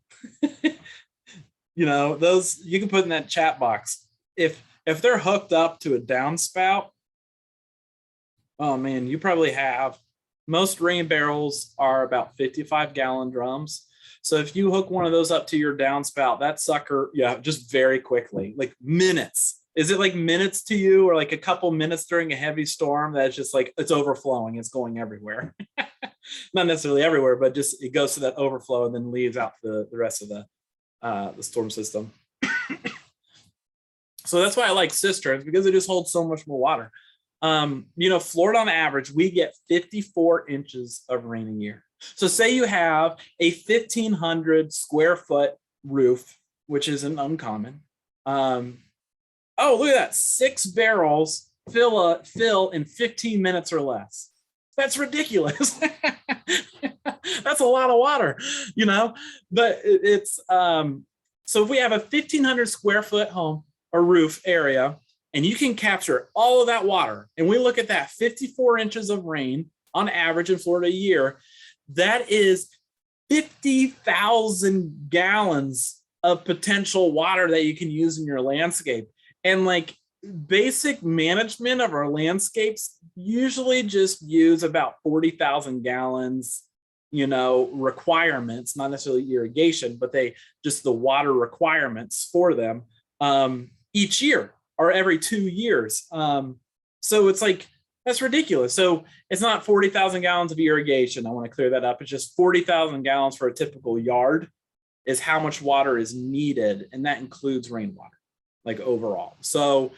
Those you can put in that chat box. If they're hooked up to a downspout, oh man, you probably have, most rain barrels are about 55-gallon drums. So if you hook one of those up to your downspout, that sucker, just very quickly, like minutes. Is it like minutes to you, or like a couple minutes during a heavy storm that's just like, it's overflowing, it's going everywhere? Not necessarily everywhere, but just it goes to that overflow and then leaves out the rest of the storm system. So that's why I like cisterns, because it just holds so much more water. Florida on average, we get 54 inches of rain a year. So say you have a 1,500 square foot roof, which isn't uncommon. Oh, look at that. 6 barrels fill in 15 minutes or less. That's ridiculous. That's a lot of water, but it's, so if we have a 1,500 square foot home or roof area, and you can capture all of that water, and we look at that 54 inches of rain on average in Florida a year, that is 50,000 gallons of potential water that you can use in your landscape. And like basic management of our landscapes usually just use about 40,000 gallons, requirements, not necessarily irrigation, but just the water requirements for them each year or every 2 years. So it's like, that's ridiculous. So it's not 40,000 gallons of irrigation. I want to clear that up. It's just 40,000 gallons for a typical yard is how much water is needed. And that includes rainwater, like overall. So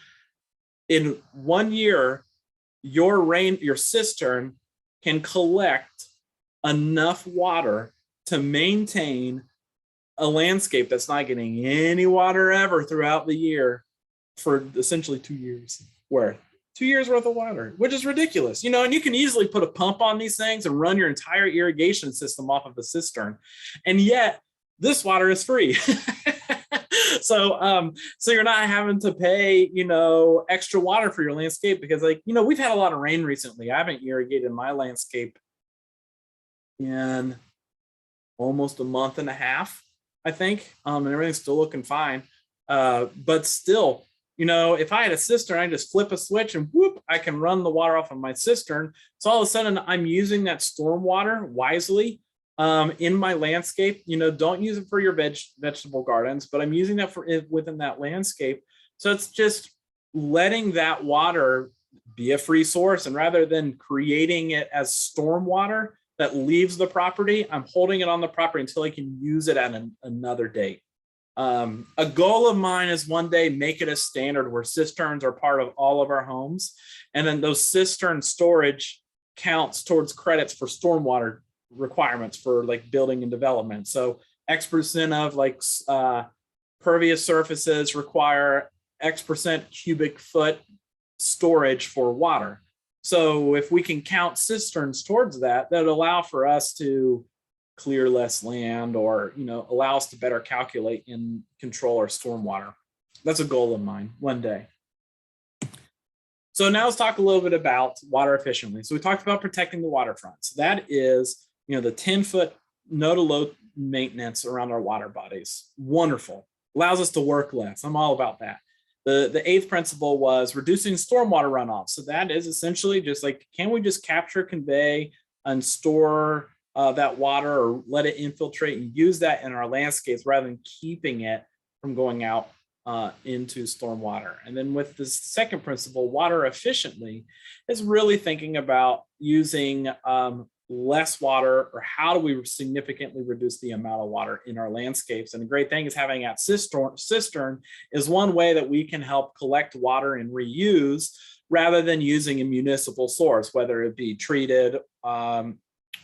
in 1 year, your cistern can collect enough water to maintain a landscape that's not getting any water ever throughout the year for essentially 2 years worth. 2 years worth of water, which is ridiculous, and you can easily put a pump on these things and run your entire irrigation system off of a cistern. And yet this water is free. So you're not having to pay, extra water for your landscape because we've had a lot of rain recently. I haven't irrigated my landscape in almost a month and a half, I think. And everything's still looking fine. But still, if I had a cistern, I just flip a switch and whoop, I can run the water off of my cistern. So all of a sudden I'm using that stormwater wisely in my landscape. Don't use it for your vegetable gardens, but I'm using that for within that landscape. So it's just letting that water be a free source, and rather than creating it as stormwater that leaves the property, I'm holding it on the property until I can use it at another date. A goal of mine is one day make it a standard where cisterns are part of all of our homes, and then those cistern storage counts towards credits for stormwater requirements for building and development. So X% of pervious surfaces require X% cubic foot storage for water. So if we can count cisterns towards that, that'll allow for us to clear less land, or allow us to better calculate and control our stormwater. That's a goal of mine one day. So now let's talk a little bit about water efficiently. So we talked about protecting the waterfront. So that is the 10-foot no to low maintenance around our water bodies. Wonderful. Allows us to work less. I'm all about that. The eighth principle was reducing stormwater runoff. So that is essentially just can we just capture, convey, and store that water, or let it infiltrate and use that in our landscapes rather than keeping it from going out into stormwater. And then with this second principle, water efficiently, is really thinking about using less water, or how do we significantly reduce the amount of water in our landscapes. And the great thing is having that cistern is one way that we can help collect water and reuse rather than using a municipal source, whether it be treated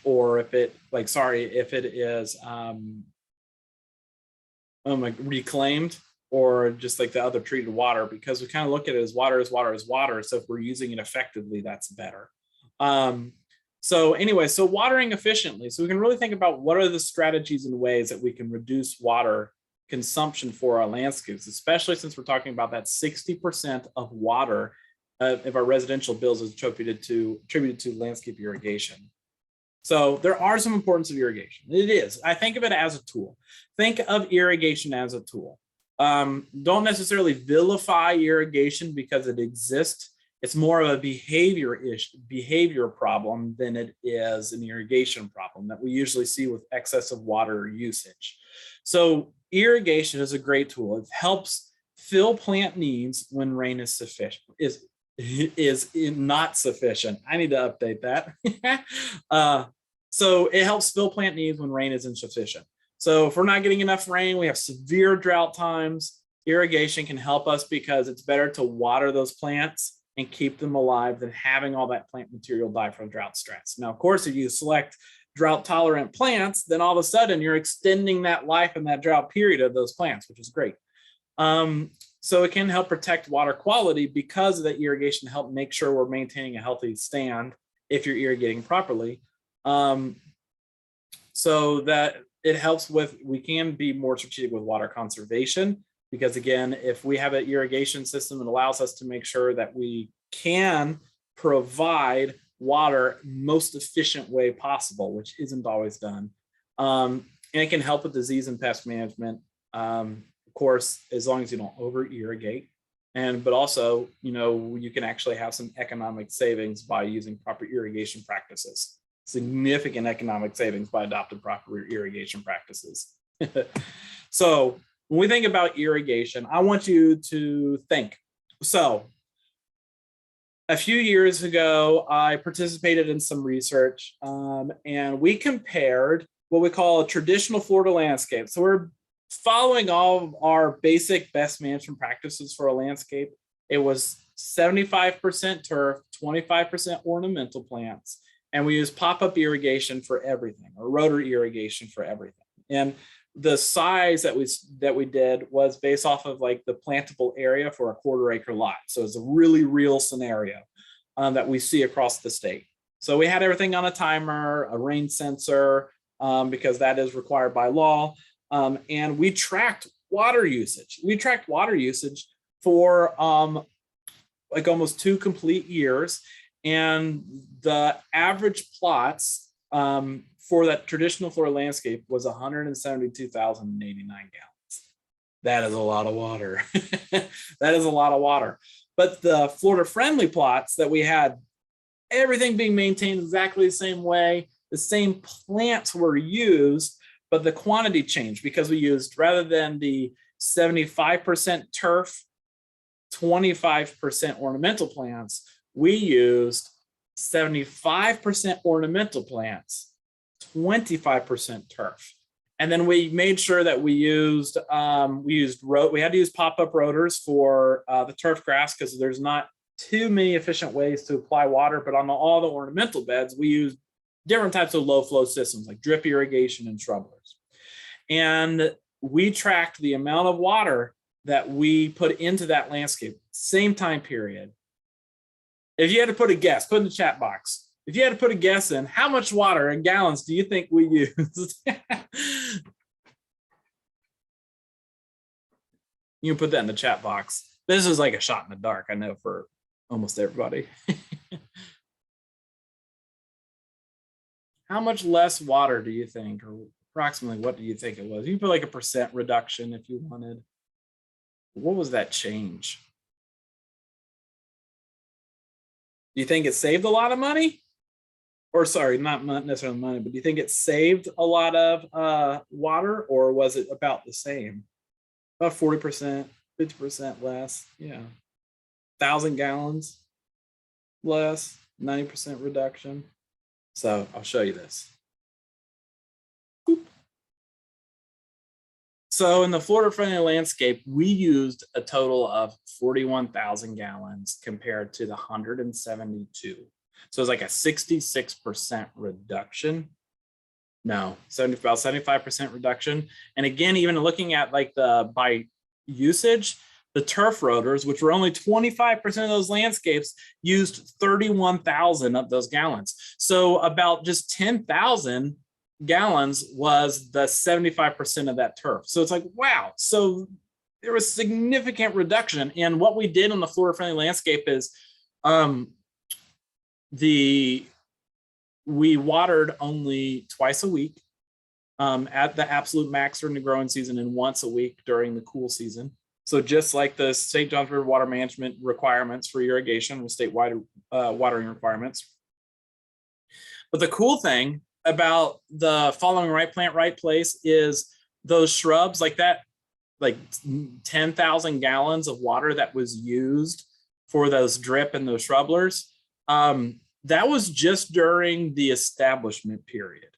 or if it is reclaimed, or just the other treated water, because we kind of look at it as water is water is water. So if we're using it effectively, that's better. So anyway, so watering efficiently. So we can really think about what are the strategies and ways that we can reduce water consumption for our landscapes, especially since we're talking about that 60% of water of our residential bills is attributed to landscape irrigation. So there are some importance of irrigation. It is. I think of it as a tool. Think of irrigation as a tool. Don't necessarily vilify irrigation because it exists. It's more of a behavior problem than it is an irrigation problem that we usually see with excessive water usage. So irrigation is a great tool. It helps fill plant needs when rain is not sufficient. I need to update that. So it helps fill plant needs when rain is insufficient. So if we're not getting enough rain, we have severe drought times, irrigation can help us because it's better to water those plants and keep them alive than having all that plant material die from drought stress. Now, of course, if you select drought tolerant plants, then all of a sudden you're extending that life and that drought period of those plants, which is great. So it can help protect water quality because of that irrigation help make sure we're maintaining a healthy stand if you're irrigating properly. So that it helps we can be more strategic with water conservation, because again, if we have an irrigation system, it allows us to make sure that we can provide water most efficient way possible, which isn't always done. And it can help with disease and pest management, of course, as long as you don't over irrigate. But also, you can actually have some economic savings by using proper irrigation practices. Significant economic savings by adopting proper irrigation practices. So when we think about irrigation, I want you to think. So a few years ago, I participated in some research and we compared what we call a traditional Florida landscape. So we're following all of our basic best management practices for a landscape. It was 75% turf, 25% ornamental plants, and we use pop-up irrigation for everything, or rotary irrigation for everything. And the size that we did was based off of like the plantable area for a 1/4 acre lot. So it's a really real scenario that we see across the state. So we had everything on a timer, a rain sensor, because that is required by law. And we tracked water usage. We tracked water usage for like almost 2 complete years. And the average plots for that traditional floor landscape was 172,089 gallons. That is a lot of water. That is a lot of water. But the Florida friendly plots that we had, everything being maintained exactly the same way, the same plants were used, but the quantity changed because we used, rather than the 75% turf, 25% ornamental plants, we used 75% ornamental plants, 25% turf. And then we made sure that we had to use pop-up rotors for the turf grass because there's not too many efficient ways to apply water, but on all the ornamental beds, we used different types of low flow systems like drip irrigation and shrubblers. And we tracked the amount of water that we put into that landscape, same time period. If you had to put a guess, put in the chat box. If you had to put a guess in, how much water in gallons do you think we used? You can put that in the chat box. This is like a shot in the dark, I know, for almost everybody. How much less water do you think, or approximately what do you think it was? You put like a % reduction if you wanted. What was that change? Do you think it saved a lot of money? Or sorry, not necessarily money, but do you think it saved a lot of water, or was it about the same? About 40%, 50% less, yeah. 1,000 gallons less, 90% reduction. So I'll show you this. Boop. So in the Florida friendly landscape, we used a total of 41,000 gallons compared to the 172. So it's like a 66% reduction. No, about 75% reduction. And again, even looking at like the by usage, the turf rotors, which were only 25% of those landscapes, used 31,000 of those gallons. So about just 10,000 gallons was the 75% of that turf. So it's like, wow. So there was significant reduction. And what we did on the Florida friendly landscape is we watered only twice a week at the absolute max during the growing season and once a week during the cool season. So just like the St. Johns River water management requirements for irrigation, the statewide watering requirements. But the cool thing about the following right plant, right place is those shrubs like that, like 10,000 gallons of water that was used for those drip and those shrubblers. That was just during the establishment period.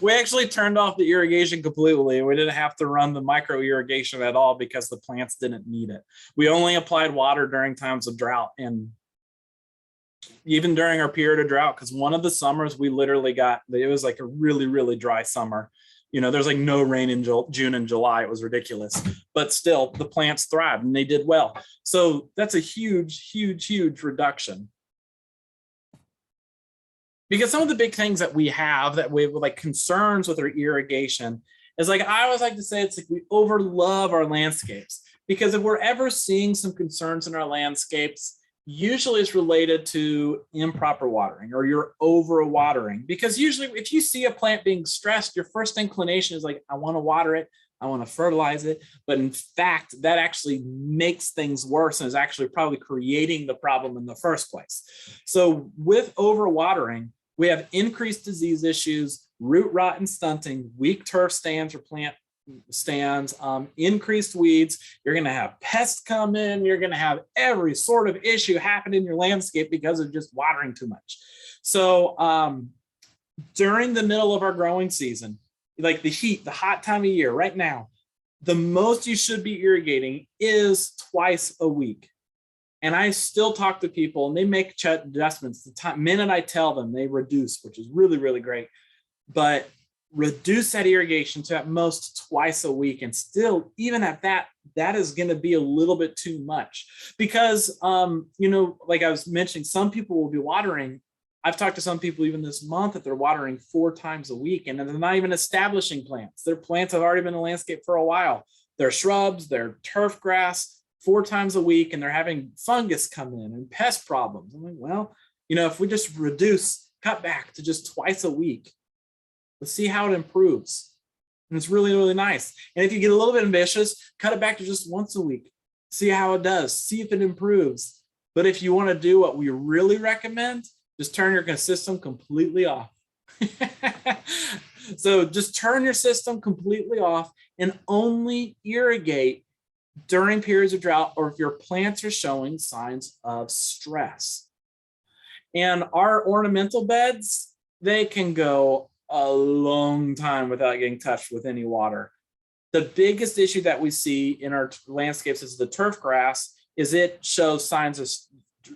We actually turned off the irrigation completely. We didn't have to run the micro irrigation at all because the plants didn't need it. We only applied water during times of drought, and even during our period of drought, because one of the summers we literally got, it was like a really, really dry summer. You know, there's like no rain in June and July. It was ridiculous, but still the plants thrived and they did well. So that's a huge, huge, huge reduction. Because some of the big things that we have that we have like concerns with our irrigation is like, I always like to say, it's like we overlove our landscapes, because if we're ever seeing some concerns in our landscapes, usually it's related to improper watering or you're over watering. Because usually if you see a plant being stressed, your first inclination is like, I want to water it, I want to fertilize it. But in fact, that actually makes things worse and is actually probably creating the problem in the first place. So with overwatering, we have increased disease issues, root rot and stunting, weak turf stands or plant stands, increased weeds. You're going to have pests come in. You're going to have every sort of issue happen in your landscape because of just watering too much. So during the middle of our growing season, like the heat, the hot time of year right now, the most you should be irrigating is twice a week. And I still talk to people and they make adjustments. The minute I tell them, they reduce, which is really, really great. But reduce that irrigation to at most twice a week. And still, even at that, that is going to be a little bit too much because, you know, like I was mentioning, some people will be watering. I've talked to some people even this month that they're watering 4 times a week, and they're not even establishing plants. Their plants have already been in the landscape for a while. They're shrubs, they're turf grass 4 times a week, and they're having fungus come in and pest problems. I'm like, well, you know, if we just cut back to just twice a week, let's see how it improves. And it's really, really nice. And if you get a little bit ambitious, cut it back to just once a week. See how it does. See if it improves. But if you want to do what we really recommend, just turn your system completely off. So just turn your system completely off and only irrigate during periods of drought or if your plants are showing signs of stress. And our ornamental beds, they can go a long time without getting touched with any water. The biggest issue that we see in our landscapes is the turf grass, is it shows signs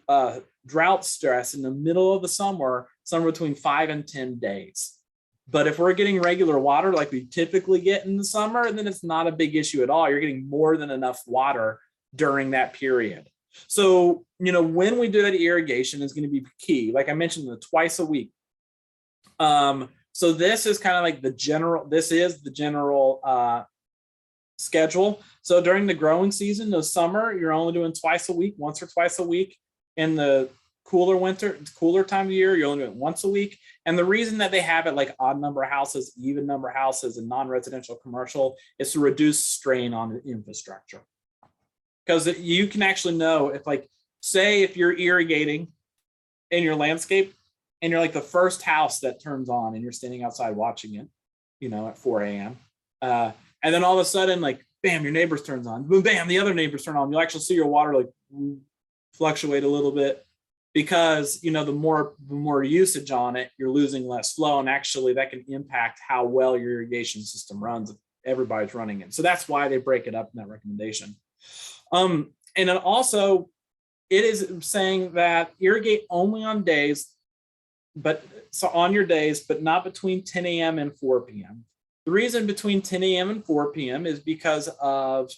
of drought stress in the middle of the summer, somewhere between 5 and 10 days. But if we're getting regular water like we typically get in the summer, then it's not a big issue at all. You're getting more than enough water during that period. So, you know, when we do that irrigation is going to be key. Like I mentioned, the twice a week. So this is kind of like the general schedule. So during the growing season, the summer, you're only doing twice a week, once or twice a week. In the cooler time of year, you're only doing it once a week. And the reason that they have it like odd number of houses, even number of houses, and non-residential commercial is to reduce strain on the infrastructure. Because you can actually know if, like, say if you're irrigating in your landscape and you're like the first house that turns on and you're standing outside watching it, you know, at 4 a.m. And then all of a sudden, like, bam, your neighbors turns on, boom, bam, the other neighbors turn on. You'll actually see your water like fluctuate a little bit because, you know, the more usage on it, you're losing less flow. And actually that can impact how well your irrigation system runs if everybody's running it. So that's why they break it up in that recommendation. And then also it is saying that irrigate only on days, but not between 10 a.m. and 4 p.m. The reason between 10 a.m. and 4 p.m. is because of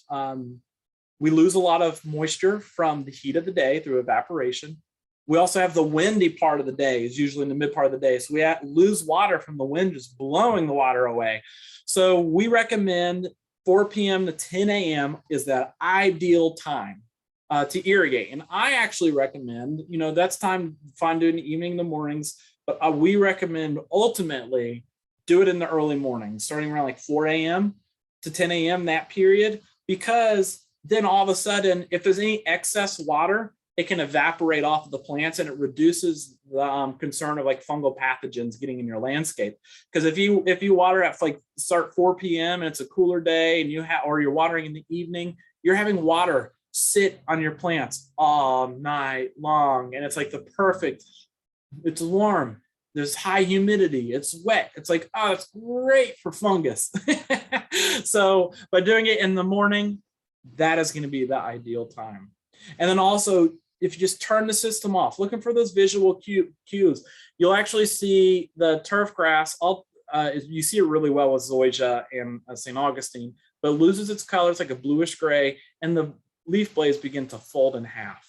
we lose a lot of moisture from the heat of the day through evaporation. We also have the windy part of the day, is usually in the mid part of the day. So we lose water from the wind just blowing the water away. So we recommend 4 p.m. to 10 a.m. is that ideal time to irrigate. And I actually recommend, you know, that's time fine doing the evening, the mornings, but we recommend ultimately do it in the early morning, starting around like 4 a.m. to 10 a.m. that period, because then all of a sudden, if there's any excess water, it can evaporate off of the plants and it reduces the concern of like fungal pathogens getting in your landscape. Because if you water at like start 4 p.m. and it's a cooler day and or you're watering in the evening, you're having water sit on your plants all night long. And it's like the perfect, it's warm, there's high humidity, it's wet. It's like, oh, it's great for fungus. So by doing it in the morning, that is going to be the ideal time. And then also, if you just turn the system off, looking for those visual cues, you'll actually see the turf grass. You see it really well with zoysia and St. Augustine, but it loses its color. It's like a bluish gray, and the leaf blades begin to fold in half.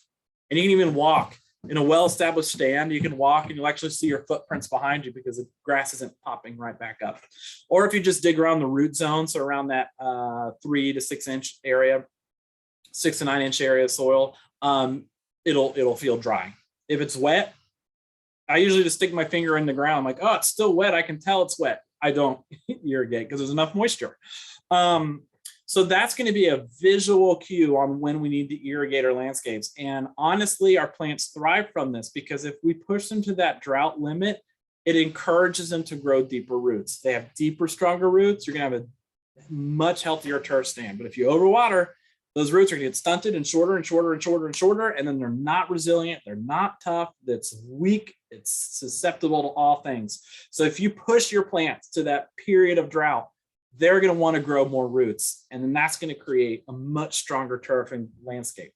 And you can even walk in a well-established stand. You can walk and you'll actually see your footprints behind you because the grass isn't popping right back up. Or if you just dig around the root zone, so around that 3 to 6 inch area, 6 to 9 inch area of soil, it'll feel dry. If it's wet, I usually just stick my finger in the ground. I'm like, oh, it's still wet. I can tell it's wet. I don't irrigate because there's enough moisture. So that's going to be a visual cue on when we need to irrigate our landscapes. And honestly, our plants thrive from this because if we push them to that drought limit, it encourages them to grow deeper roots. They have deeper, stronger roots. You're going to have a much healthier turf stand. But if you overwater, those roots are going to get stunted and shorter and shorter and shorter and shorter, and then they're not resilient, they're not tough, it's weak, it's susceptible to all things. So if you push your plants to that period of drought, they're going to want to grow more roots, and then that's going to create a much stronger turf and landscape.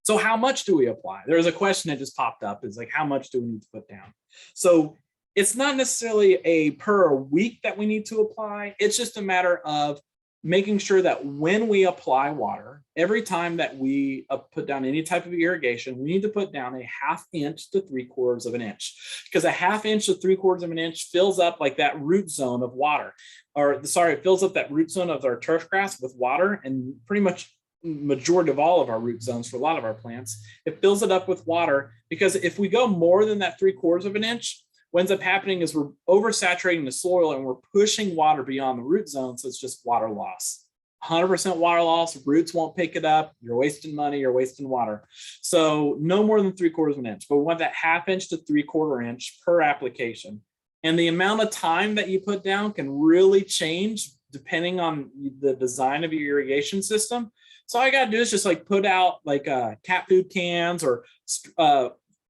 So how much do we apply? There's a question that just popped up, is like, how much do we need to put down? So it's not necessarily a per week that we need to apply. It's just a matter of making sure that when we apply water, every time that we put down any type of irrigation, we need to put down a 1/2 inch to 3/4 of an inch, because a 1/2 inch to 3/4 of an inch fills up like that root zone of water, or sorry, it fills up that root zone of our turf grass with water, and pretty much majority of all of our root zones for a lot of our plants, it fills it up with water, because if we go more than that 3/4 of an inch, what ends up happening is we're oversaturating the soil and we're pushing water beyond the root zone. So it's just water loss, 100% water loss. Roots won't pick it up. You're wasting money, you're wasting water. So no more than 3/4 of an inch, but we want that 1/2 inch to 3/4 inch per application. And the amount of time that you put down can really change depending on the design of your irrigation system. So all I got to do is just like put out like cat food cans or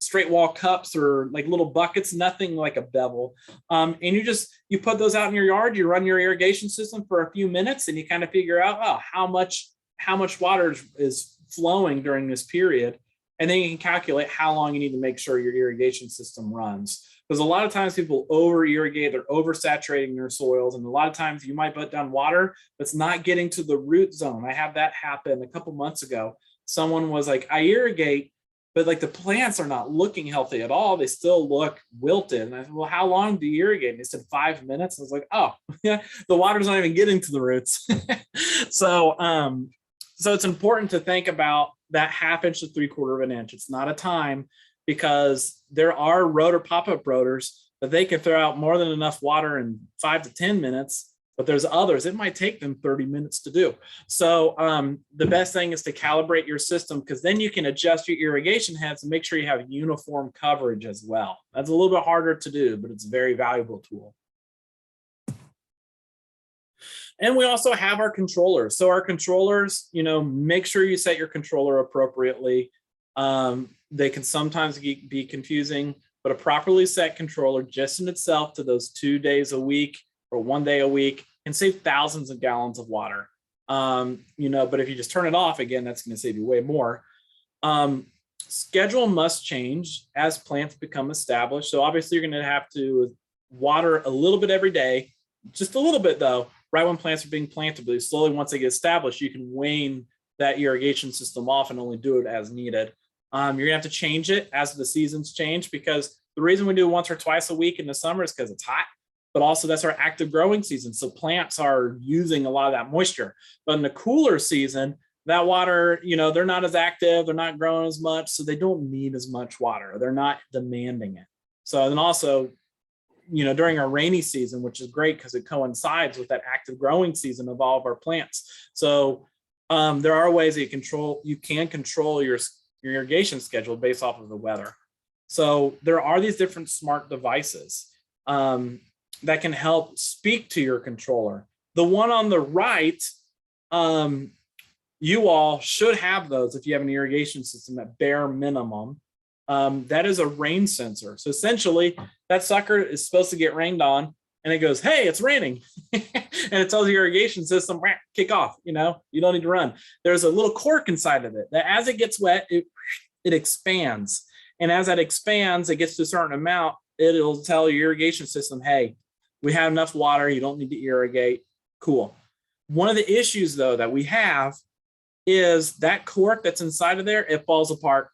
straight wall cups or like little buckets, nothing like a bevel. And you put those out in your yard, you run your irrigation system for a few minutes, and you kind of figure out, oh, how much water is flowing during this period. And then you can calculate how long you need to make sure your irrigation system runs. Because a lot of times people over irrigate, they're oversaturating their soils. And a lot of times you might put down water that's not getting to the root zone. I had that happen a couple months ago. Someone was like, I irrigate, but like the plants are not looking healthy at all. They still look wilted. And I said, well, how long do you irrigate? And they said 5 minutes. I was like, oh, yeah, the water's not even getting to the roots. So it's important to think about that 1/2 inch to 3/4 of an inch. It's not a time, because there are rotor pop-up rotors that they can throw out more than enough water in 5 to 10 minutes. But there's others, it might take them 30 minutes to do. So the best thing is to calibrate your system, because then you can adjust your irrigation heads and make sure you have uniform coverage as well. That's a little bit harder to do, but it's a very valuable tool. And we also have our controllers. So our controllers, make sure you set your controller appropriately. They can sometimes be confusing, but a properly set controller just in itself to those 2 days a week or 1 day a week can save thousands of gallons of water. But if you just turn it off, again, that's going to save you way more. Schedule must change as plants become established. So obviously you're going to have to water a little bit every day, just a little bit though, right when plants are being planted. But slowly, once they get established, you can wane that irrigation system off and only do it as needed. You're gonna have to change it as the seasons change, because the reason we do once or twice a week in the summer is because it's hot, but also that's our active growing season. So plants are using a lot of that moisture. But in the cooler season, that water, they're not as active, they're not growing as much, so they don't need as much water. They're not demanding it. So then also, during our rainy season, which is great because it coincides with that active growing season of all of our plants. So there are ways that you can control your irrigation schedule based off of the weather. So there are these different smart devices that can help speak to your controller. The one on the right, you all should have those if you have an irrigation system at bare minimum. That is a rain sensor. So essentially that sucker is supposed to get rained on, and it goes, hey, it's raining. And it tells the irrigation system, kick off, you don't need to run. There's a little cork inside of it that as it gets wet, it expands. And as that expands, it gets to a certain amount, it'll tell your irrigation system, hey, we have enough water, you don't need to irrigate. Cool. One of the issues though that we have is that cork that's inside of there, it falls apart,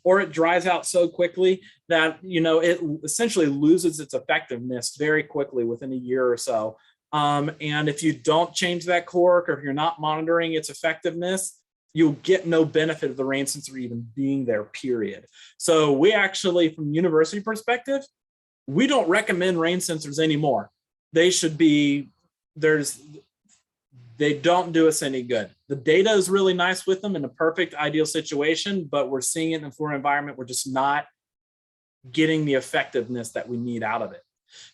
or it dries out so quickly that, it essentially loses its effectiveness very quickly within a year or so. And if you don't change that cork, or if you're not monitoring its effectiveness, you'll get no benefit of the rain sensor even being there, period. So we actually, from university perspective, we don't recommend rain sensors anymore. They should be, they don't do us any good. The data is really nice with them in a perfect ideal situation, but we're seeing it in the Florida environment. We're just not getting the effectiveness that we need out of it.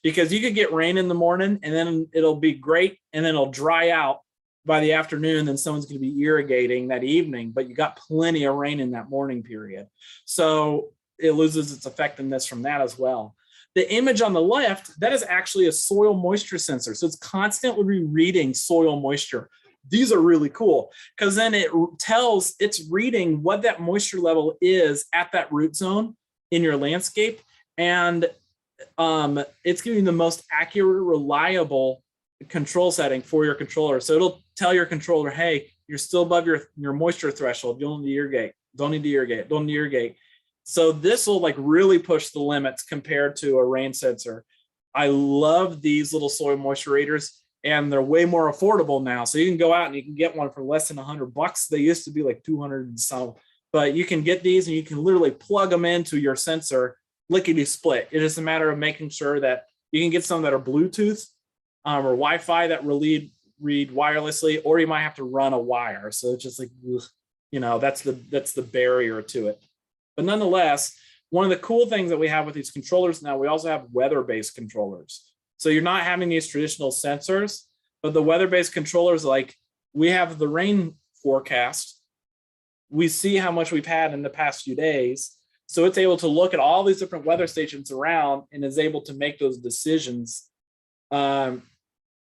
Because you could get rain in the morning and then it'll be great, and then it'll dry out by the afternoon, then someone's going to be irrigating that evening, but you got plenty of rain in that morning period. So it loses its effectiveness from that as well. The image on the left, that is actually a soil moisture sensor. So it's constantly reading soil moisture. These are really cool because then it's reading what that moisture level is at that root zone in your landscape. And it's giving you the most accurate, reliable control setting for your controller. So it'll tell your controller, hey, you're still above your moisture threshold. You don't need to irrigate. Don't need to irrigate. Don't need to irrigate. So this will like really push the limits compared to a rain sensor. I love these little soil moisture readers, and they're way more affordable now. So you can go out and you can get one for less than $100. They used to be like 200 and some, but you can get these and you can literally plug them into your sensor, lickety split. It is a matter of making sure that you can get some that are Bluetooth or Wi-Fi that read wirelessly, or you might have to run a wire. So it's just like, you know, that's the barrier to it. But nonetheless, one of the cool things that we have with these controllers now, we also have weather-based controllers. So you're not having these traditional sensors, but the weather-based controllers, like we have the rain forecast. We see how much we've had in the past few days. So it's able to look at all these different weather stations around and is able to make those decisions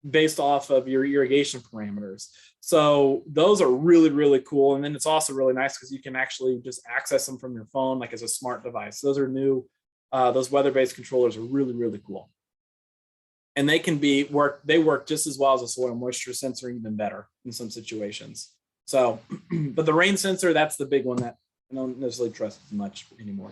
based off of your irrigation parameters. So those are really, really cool. And then it's also really nice because you can actually just access them from your phone, like as a smart device. Those are new. Those weather-based controllers are really, really cool. And they can they work just as well as a soil moisture sensor, even better in some situations. So, but the rain sensor, that's the big one that I don't necessarily trust as much anymore.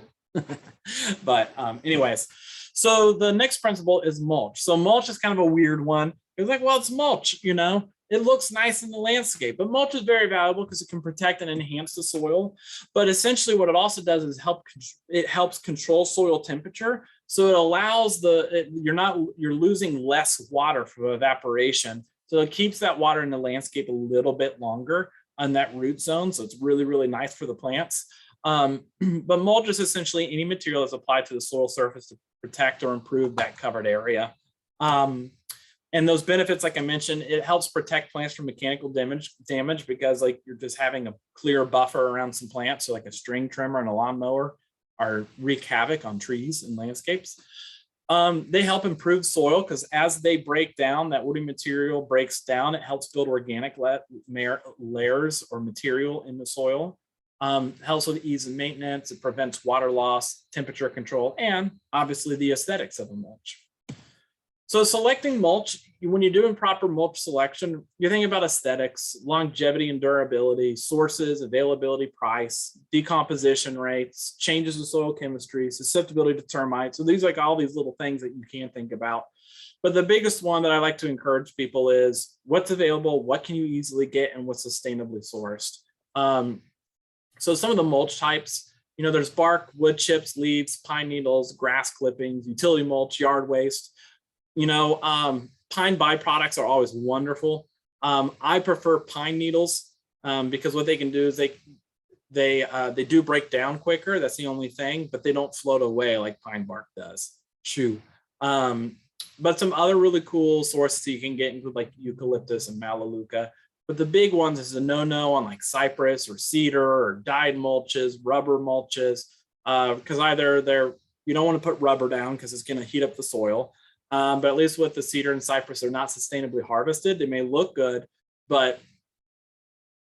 But anyways, so the next principle is mulch. So mulch is kind of a weird one. It's like, well, it's mulch, you know, it looks nice in the landscape, but mulch is very valuable because it can protect and enhance the soil. But essentially what it also does is it helps control soil temperature. So it allows you're losing less water from evaporation. So it keeps that water in the landscape a little bit longer on that root zone. So it's really, really nice for the plants. But mulch is essentially any material that's applied to the soil surface to protect or improve that covered area. And those benefits, like I mentioned, it helps protect plants from mechanical damage because like you're just having a clear buffer around some plants. So like a string trimmer and a lawnmower wreak havoc on trees and landscapes. They help improve soil because as they break down, that woody material breaks down. It helps build organic layers or material in the soil. Helps with ease of maintenance. It prevents water loss, temperature control, and obviously the aesthetics of a mulch. So selecting mulch, when you're doing proper mulch selection, you're thinking about aesthetics, longevity and durability, sources, availability, price, decomposition rates, changes in soil chemistry, susceptibility to termites. So these are like all these little things that you can think about. But the biggest one that I like to encourage people is what's available, what can you easily get, and what's sustainably sourced. So some of the mulch types, you know, there's bark, wood chips, leaves, pine needles, grass clippings, utility mulch, yard waste. You know, pine byproducts are always wonderful. I prefer pine needles because what they can do is they do break down quicker. That's the only thing, but they don't float away like pine bark does. Shoo. But some other really cool sources you can get include like eucalyptus and melaleuca. But the big ones is a no-no on like cypress or cedar or dyed mulches, rubber mulches, because either you don't want to put rubber down because it's going to heat up the soil. But at least with the cedar and cypress, they're not sustainably harvested. They may look good, but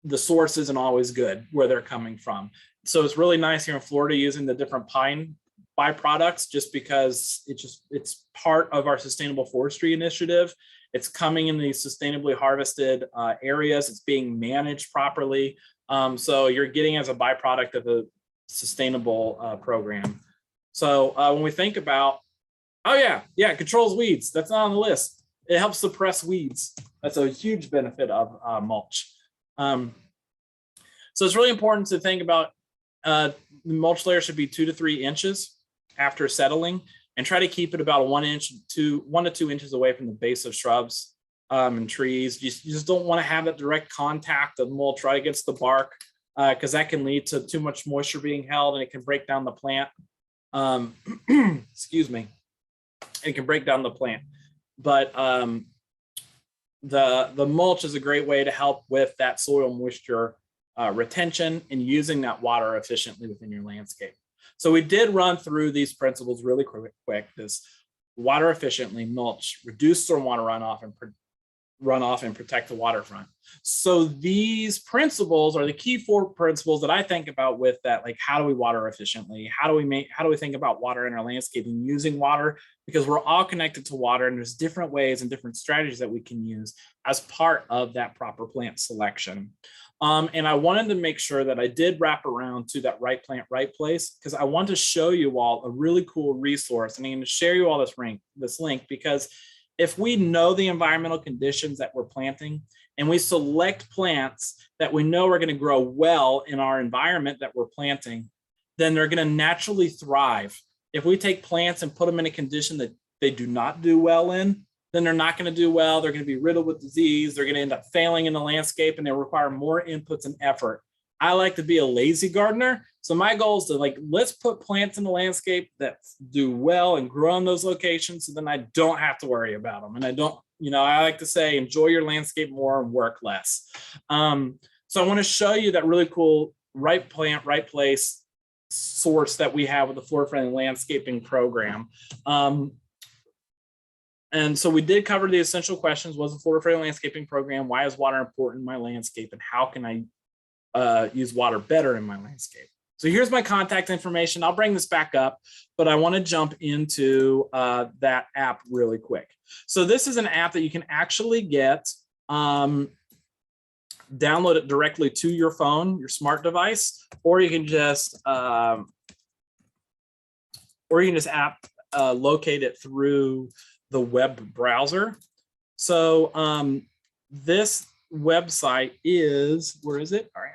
the source isn't always good where they're coming from. So it's really nice here in Florida using the different pine byproducts just because it's part of our sustainable forestry initiative. It's coming in these sustainably harvested areas. It's being managed properly. So you're getting as a byproduct of a sustainable program. So when we think about, oh yeah, it controls weeds. That's not on the list. It helps suppress weeds. That's a huge benefit of mulch. So it's really important to think about the mulch layer should be 2 to 3 inches after settling, and try to keep it about 1 to 2 inches away from the base of shrubs and trees. You just don't want to have that direct contact of mulch right against the bark because that can lead to too much moisture being held and it can break down the plant. Excuse me. It can break down the plant. But the mulch is a great way to help with that soil moisture retention and using that water efficiently within your landscape. So we did run through these principles really quick. This water efficiently, mulch, reduce stormwater runoff, and runoff and protect the waterfront. So these principles are the key 4 principles that I think about with that, like how do we water efficiently? How do we think about water in our landscaping, using water, because we're all connected to water and there's different ways and different strategies that we can use as part of that proper plant selection. And I wanted to make sure that I did wrap around to that right plant, right place, because I want to show you all a really cool resource. And I'm going to share you all this link because if we know the environmental conditions that we're planting and we select plants that we know are going to grow well in our environment that we're planting, then they're going to naturally thrive. If we take plants and put them in a condition that they do not do well in, then they're not going to do well. They're going to be riddled with disease. They're going to end up failing in the landscape and they require more inputs and effort. I like to be a lazy gardener. So my goal is to let's put plants in the landscape that do well and grow in those locations. So then I don't have to worry about them. And I don't, I like to say, enjoy your landscape more and work less. So I want to show you that really cool right plant, right place source that we have with the Flora Friendly Landscaping Program. And so we did cover the essential questions. Was the Flora Friendly Landscaping Program? Why is water important in my landscape? And how can I use water better in my landscape? So here's my contact information. I'll bring this back up, but I want to jump into that app really quick. So this is an app that you can actually get, download it directly to your phone, your smart device, or you can just locate it through the web browser. So this website is, where is it? All right.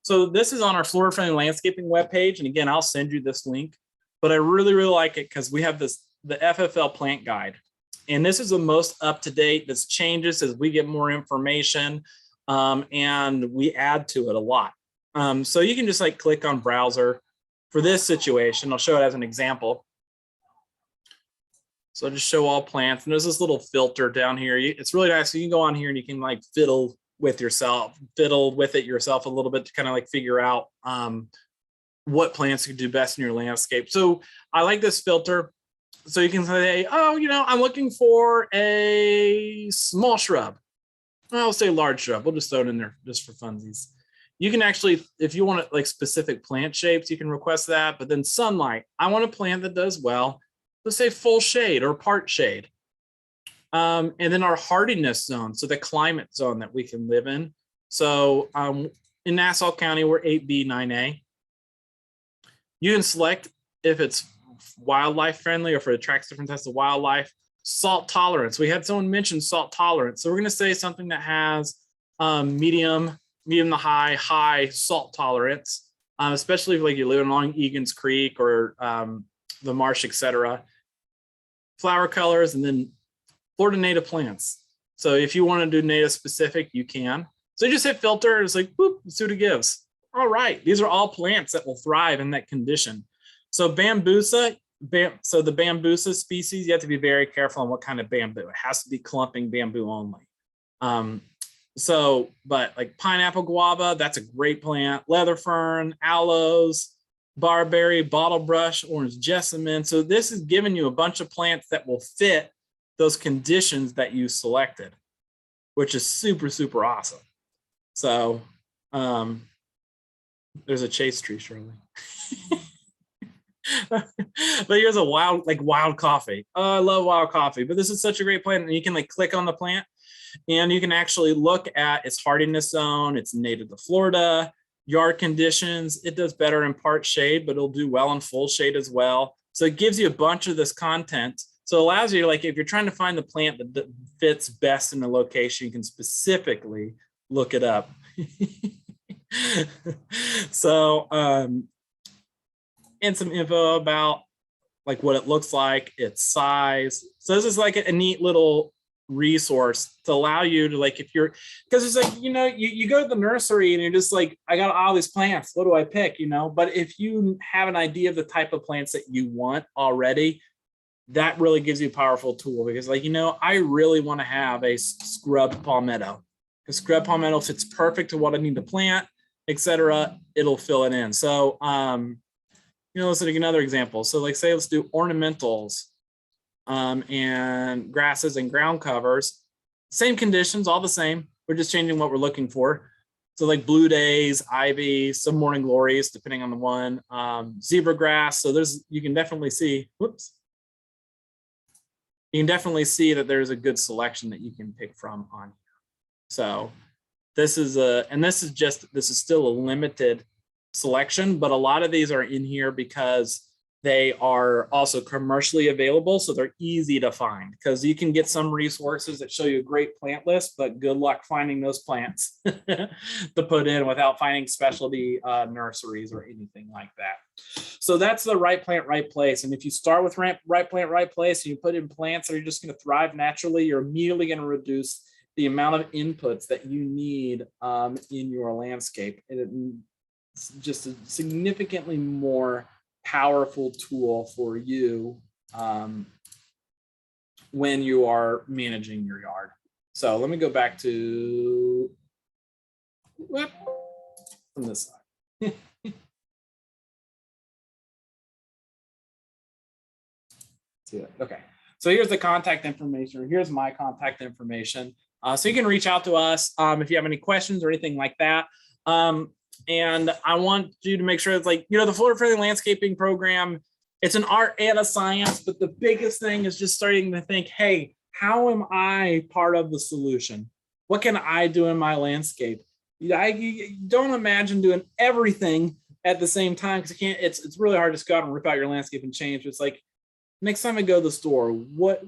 So this is on our Flora Friendly Landscaping webpage. And again, I'll send you this link, but I really, really like it because we have the Ffl Plant Guide. And this is the most up-to-date. This changes as we get more information and we add to it a lot. So you can just click on browser for this situation. I'll show it as an example. So I'll just show all plants, and there's this little filter down here. It's really nice. So you can go on here and you can fiddle with it yourself a little bit to kind of figure out what plants could do best in your landscape. So I like this filter. So you can say, oh, I'm looking for a small shrub. I'll say large shrub. We'll just throw it in there just for funsies. You can actually, if you want specific plant shapes, you can request that. But then sunlight, I want a plant that does well. Let's say full shade or part shade. And then our hardiness zone, so the climate zone that we can live in. So in Nassau County, we're 8B, 9A. You can select if it's wildlife friendly or if it attracts different types of wildlife. Salt tolerance. We had someone mention salt tolerance. So we're going to say something that has medium to high salt tolerance, especially if you're living along Egan's Creek or the marsh, etc. Flower colors, and then Florida native plants. So if you want to do native specific, you can. So you just hit filter, it's boop, see what it gives. All right, these are all plants that will thrive in that condition. So bambusa, so the bambusa species, you have to be very careful on what kind of bamboo. It has to be clumping bamboo only. But pineapple guava, that's a great plant. Leather fern, aloes, barberry, bottle brush, orange jessamine. So this is giving you a bunch of plants that will fit those conditions that you selected, which is super, super awesome. So there's a chase tree, Shirley. But here's a wild coffee. Oh, I love wild coffee, but this is such a great plant. And you can click on the plant and you can actually look at its hardiness zone. It's native to Florida. Yard conditions, it does better in part shade, but it'll do well in full shade as well. So it gives you a bunch of this content. So it allows you if you're trying to find the plant that fits best in the location, you can specifically look it up. So, and some info about what it looks like, its size. So this is a neat little resource to allow you to if you're, because it's you go to the nursery and you're just I got all these plants, what do I pick? But if you have an idea of the type of plants that you want already, that really gives you a powerful tool, because I really want to have a scrub palmetto, because scrub palmetto fits perfect to what I need to plant, etc. It'll fill it in. So let's take another example. So say let's do ornamentals and grasses and ground covers. Same conditions, all the same. We're just changing what we're looking for. So like blue days, ivy, some morning glories, depending on the one, zebra grass. So you can definitely see, whoops. You can definitely see that there's a good selection that you can pick from on here. So this is still a limited selection, but a lot of these are in here because they are also commercially available, so they're easy to find, because you can get some resources that show you a great plant list, but good luck finding those plants to put in without finding specialty nurseries or anything like that. So that's the right plant, right place. And if you start with right plant, right place, and you put in plants that are just going to thrive naturally, you're immediately going to reduce the amount of inputs that you need in your landscape. And it's just a significantly more powerful tool for you when you are managing your yard. So let me go back to from this side. Okay, so here's the contact information. Here's my contact information. So you can reach out to us if you have any questions or anything like that. And I want you to make sure it's like, the Florida-friendly landscaping program, it's an art and a science, but the biggest thing is just starting to think, hey, how am I part of the solution? What can I do in my landscape? I don't imagine doing everything at the same time, because it's really hard to just go out and rip out your landscape and change. It's like, next time I go to the store,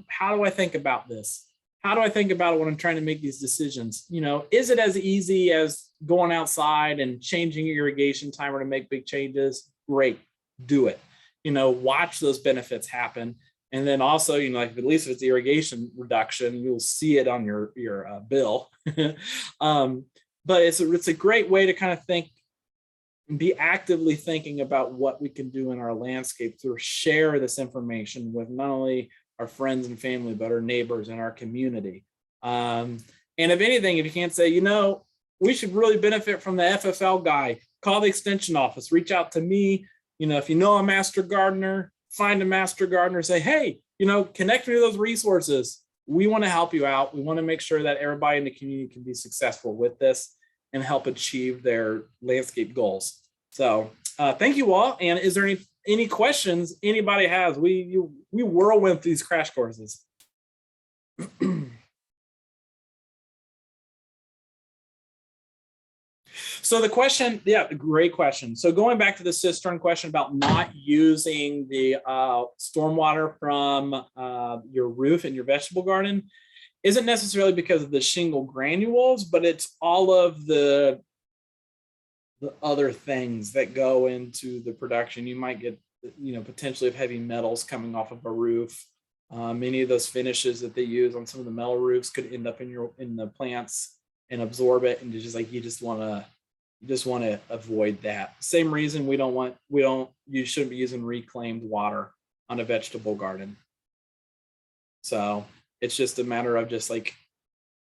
how do I think about this? How do I think about it when I'm trying to make these decisions? Is it as easy as going outside and changing your irrigation timer to make big changes? Great, do it. Watch those benefits happen. And then also, like at least if it's irrigation reduction, you'll see it on your bill. But it's a great way to kind of think, be actively thinking about what we can do in our landscape to share this information with not only our friends and family, but our neighbors and our community. And if anything, if you can't say, we should really benefit from the FFL guy, call the extension office, reach out to me. If you know a master gardener, find a master gardener, say, hey, connect me to those resources. We want to help you out. We want to make sure that everybody in the community can be successful with this and help achieve their landscape goals. So thank you all. And is there any questions anybody has? We whirlwind these crash courses. So the question, great question. So going back to the cistern question about not using the stormwater from your roof in your vegetable garden, isn't necessarily because of the shingle granules, but it's all of the other things that go into the production. You might get, potentially of heavy metals coming off of a roof. Many of those finishes that they use on some of the metal roofs could end up in the plants and absorb it. And you just want to avoid that. Same reason you shouldn't be using reclaimed water on a vegetable garden. So it's just a matter of just like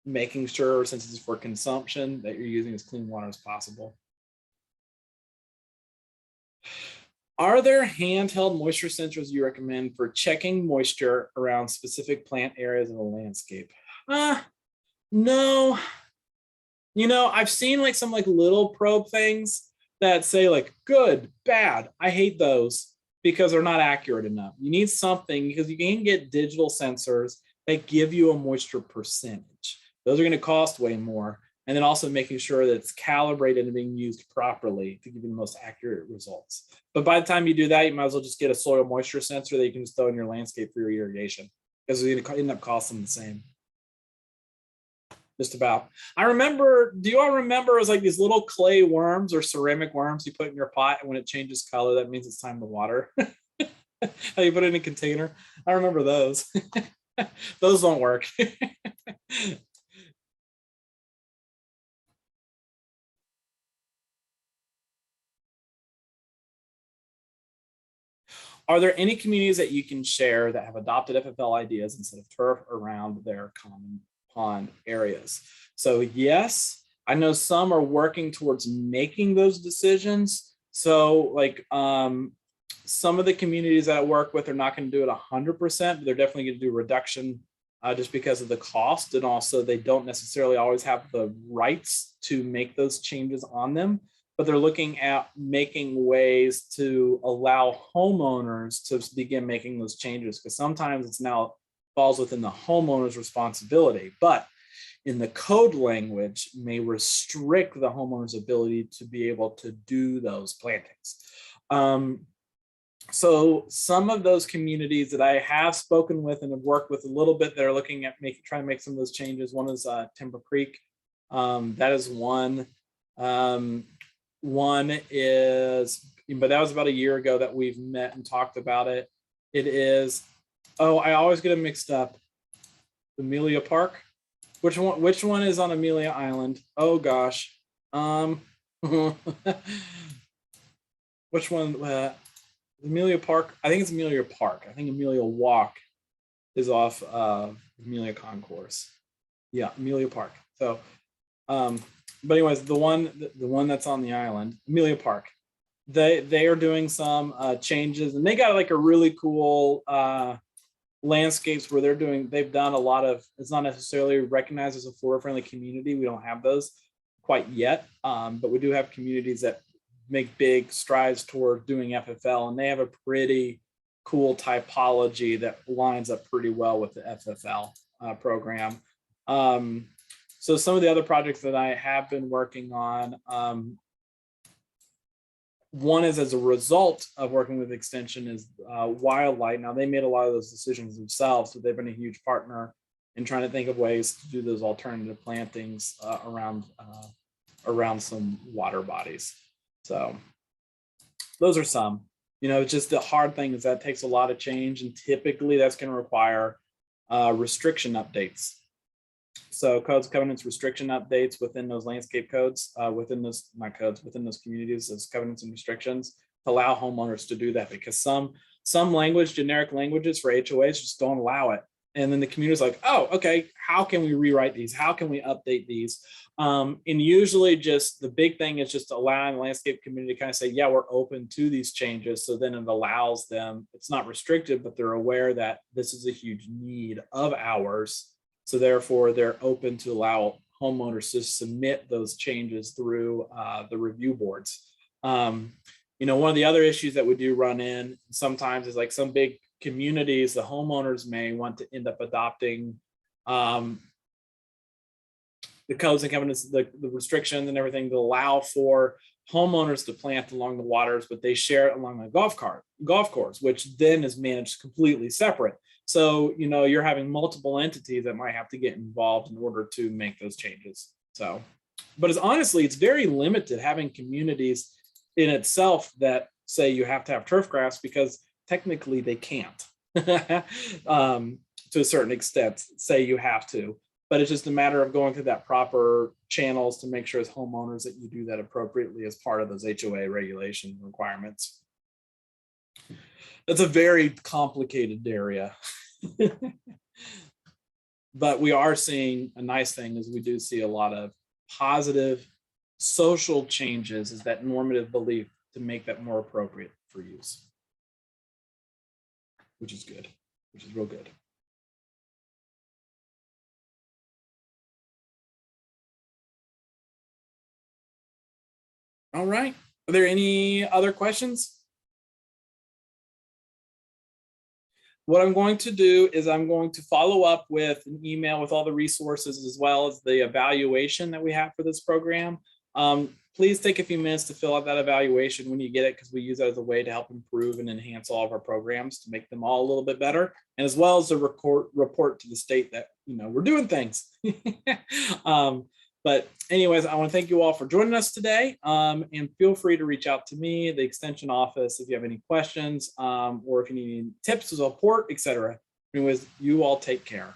making sure, since it's for consumption, that you're using as clean water as possible. Are there handheld moisture sensors you recommend for checking moisture around specific plant areas of the landscape? No. I've seen like some little probe things that say like good, bad. I hate those because they're not accurate enough. You need something, because you can get digital sensors that give you a moisture percentage. Those are going to cost way more. And then also making sure that it's calibrated and being used properly to give you the most accurate results. But by the time you do that, you might as well just get a soil moisture sensor that you can just throw in your landscape for your irrigation, because it's going to end up costing the same. Just about. Do you all remember it was like these little clay worms or ceramic worms you put in your pot, and when it changes color, that means it's time to water? How you put it in a container? I remember those. Those don't work. Are there any communities that you can share that have adopted FFL ideas instead of turf around their common pond areas? So yes, I know some are working towards making those decisions. So like some of the communities that I work with are not going to do it 100%, but they're definitely going to do reduction just because of the cost, and also they don't necessarily always have the rights to make those changes on them, but they're looking at making ways to allow homeowners to begin making those changes, because sometimes it's now falls within the homeowner's responsibility, but in the code language may restrict the homeowner's ability to be able to do those plantings. So some of those communities that I have spoken with and have worked with a little bit, they're looking at trying to make some of those changes. One is Timber Creek. That is one. One is, but that was about a year ago that we've met and talked about it. It is, oh, I always get them mixed up. Amelia Park. Which one is on Amelia Island? Oh gosh. Which one? Amelia Park. I think it's Amelia Park. I think Amelia Walk is off Amelia Concourse. Yeah, Amelia Park. So, but anyways, the one that's on the island, Amelia Park. They are doing some changes, and they got like a really cool landscapes where they've done a lot of, it's not necessarily recognized as a flora-friendly community. We don't have those quite yet, but we do have communities that make big strides toward doing FFL, and they have a pretty cool typology that lines up pretty well with the FFL program. So some of the other projects that I have been working on, one is as a result of working with Extension is Wildlight. Now they made a lot of those decisions themselves, so they've been a huge partner in trying to think of ways to do those alternative plantings around some water bodies. So those are some, just the hard thing is that takes a lot of change, and typically that's going to require restriction updates. So codes, covenants, restriction updates within those landscape codes, within those communities, those covenants and restrictions, to allow homeowners to do that, because some generic languages for HOAs just don't allow it. And then the community's like, oh, okay, how can we rewrite these? How can we update these? And usually just the big thing is just allowing the landscape community to kind of say, yeah, we're open to these changes. So then it allows them, it's not restricted, but they're aware that this is a huge need of ours. So therefore they're open to allow homeowners to submit those changes through the review boards. One of the other issues that we do run in sometimes is like some big communities, the homeowners may want to end up adopting the codes and covenants, the restrictions and everything to allow for homeowners to plant along the waters, but they share it along a golf course, which then is managed completely separate. So, you're having multiple entities that might have to get involved in order to make those changes. So, but it's very limited having communities in itself that say you have to have turf grass, because technically they can't to a certain extent say you have to, but it's just a matter of going through that proper channels to make sure as homeowners that you do that appropriately as part of those HOA regulation requirements. That's a very complicated area. But we are seeing a nice thing is we do see a lot of positive social changes, is that normative belief to make that more appropriate for use, which is good, which is real good. All right, are there any other questions? What I'm going to do is I'm going to follow up with an email with all the resources as well as the evaluation that we have for this program. Please take a few minutes to fill out that evaluation when you get it, because we use that as a way to help improve and enhance all of our programs to make them all a little bit better, and as well as a report to the state that we're doing things. But anyways, I want to thank you all for joining us today, and feel free to reach out to me, the Extension office, if you have any questions, or if you need any tips, support, etc. Anyways, you all take care.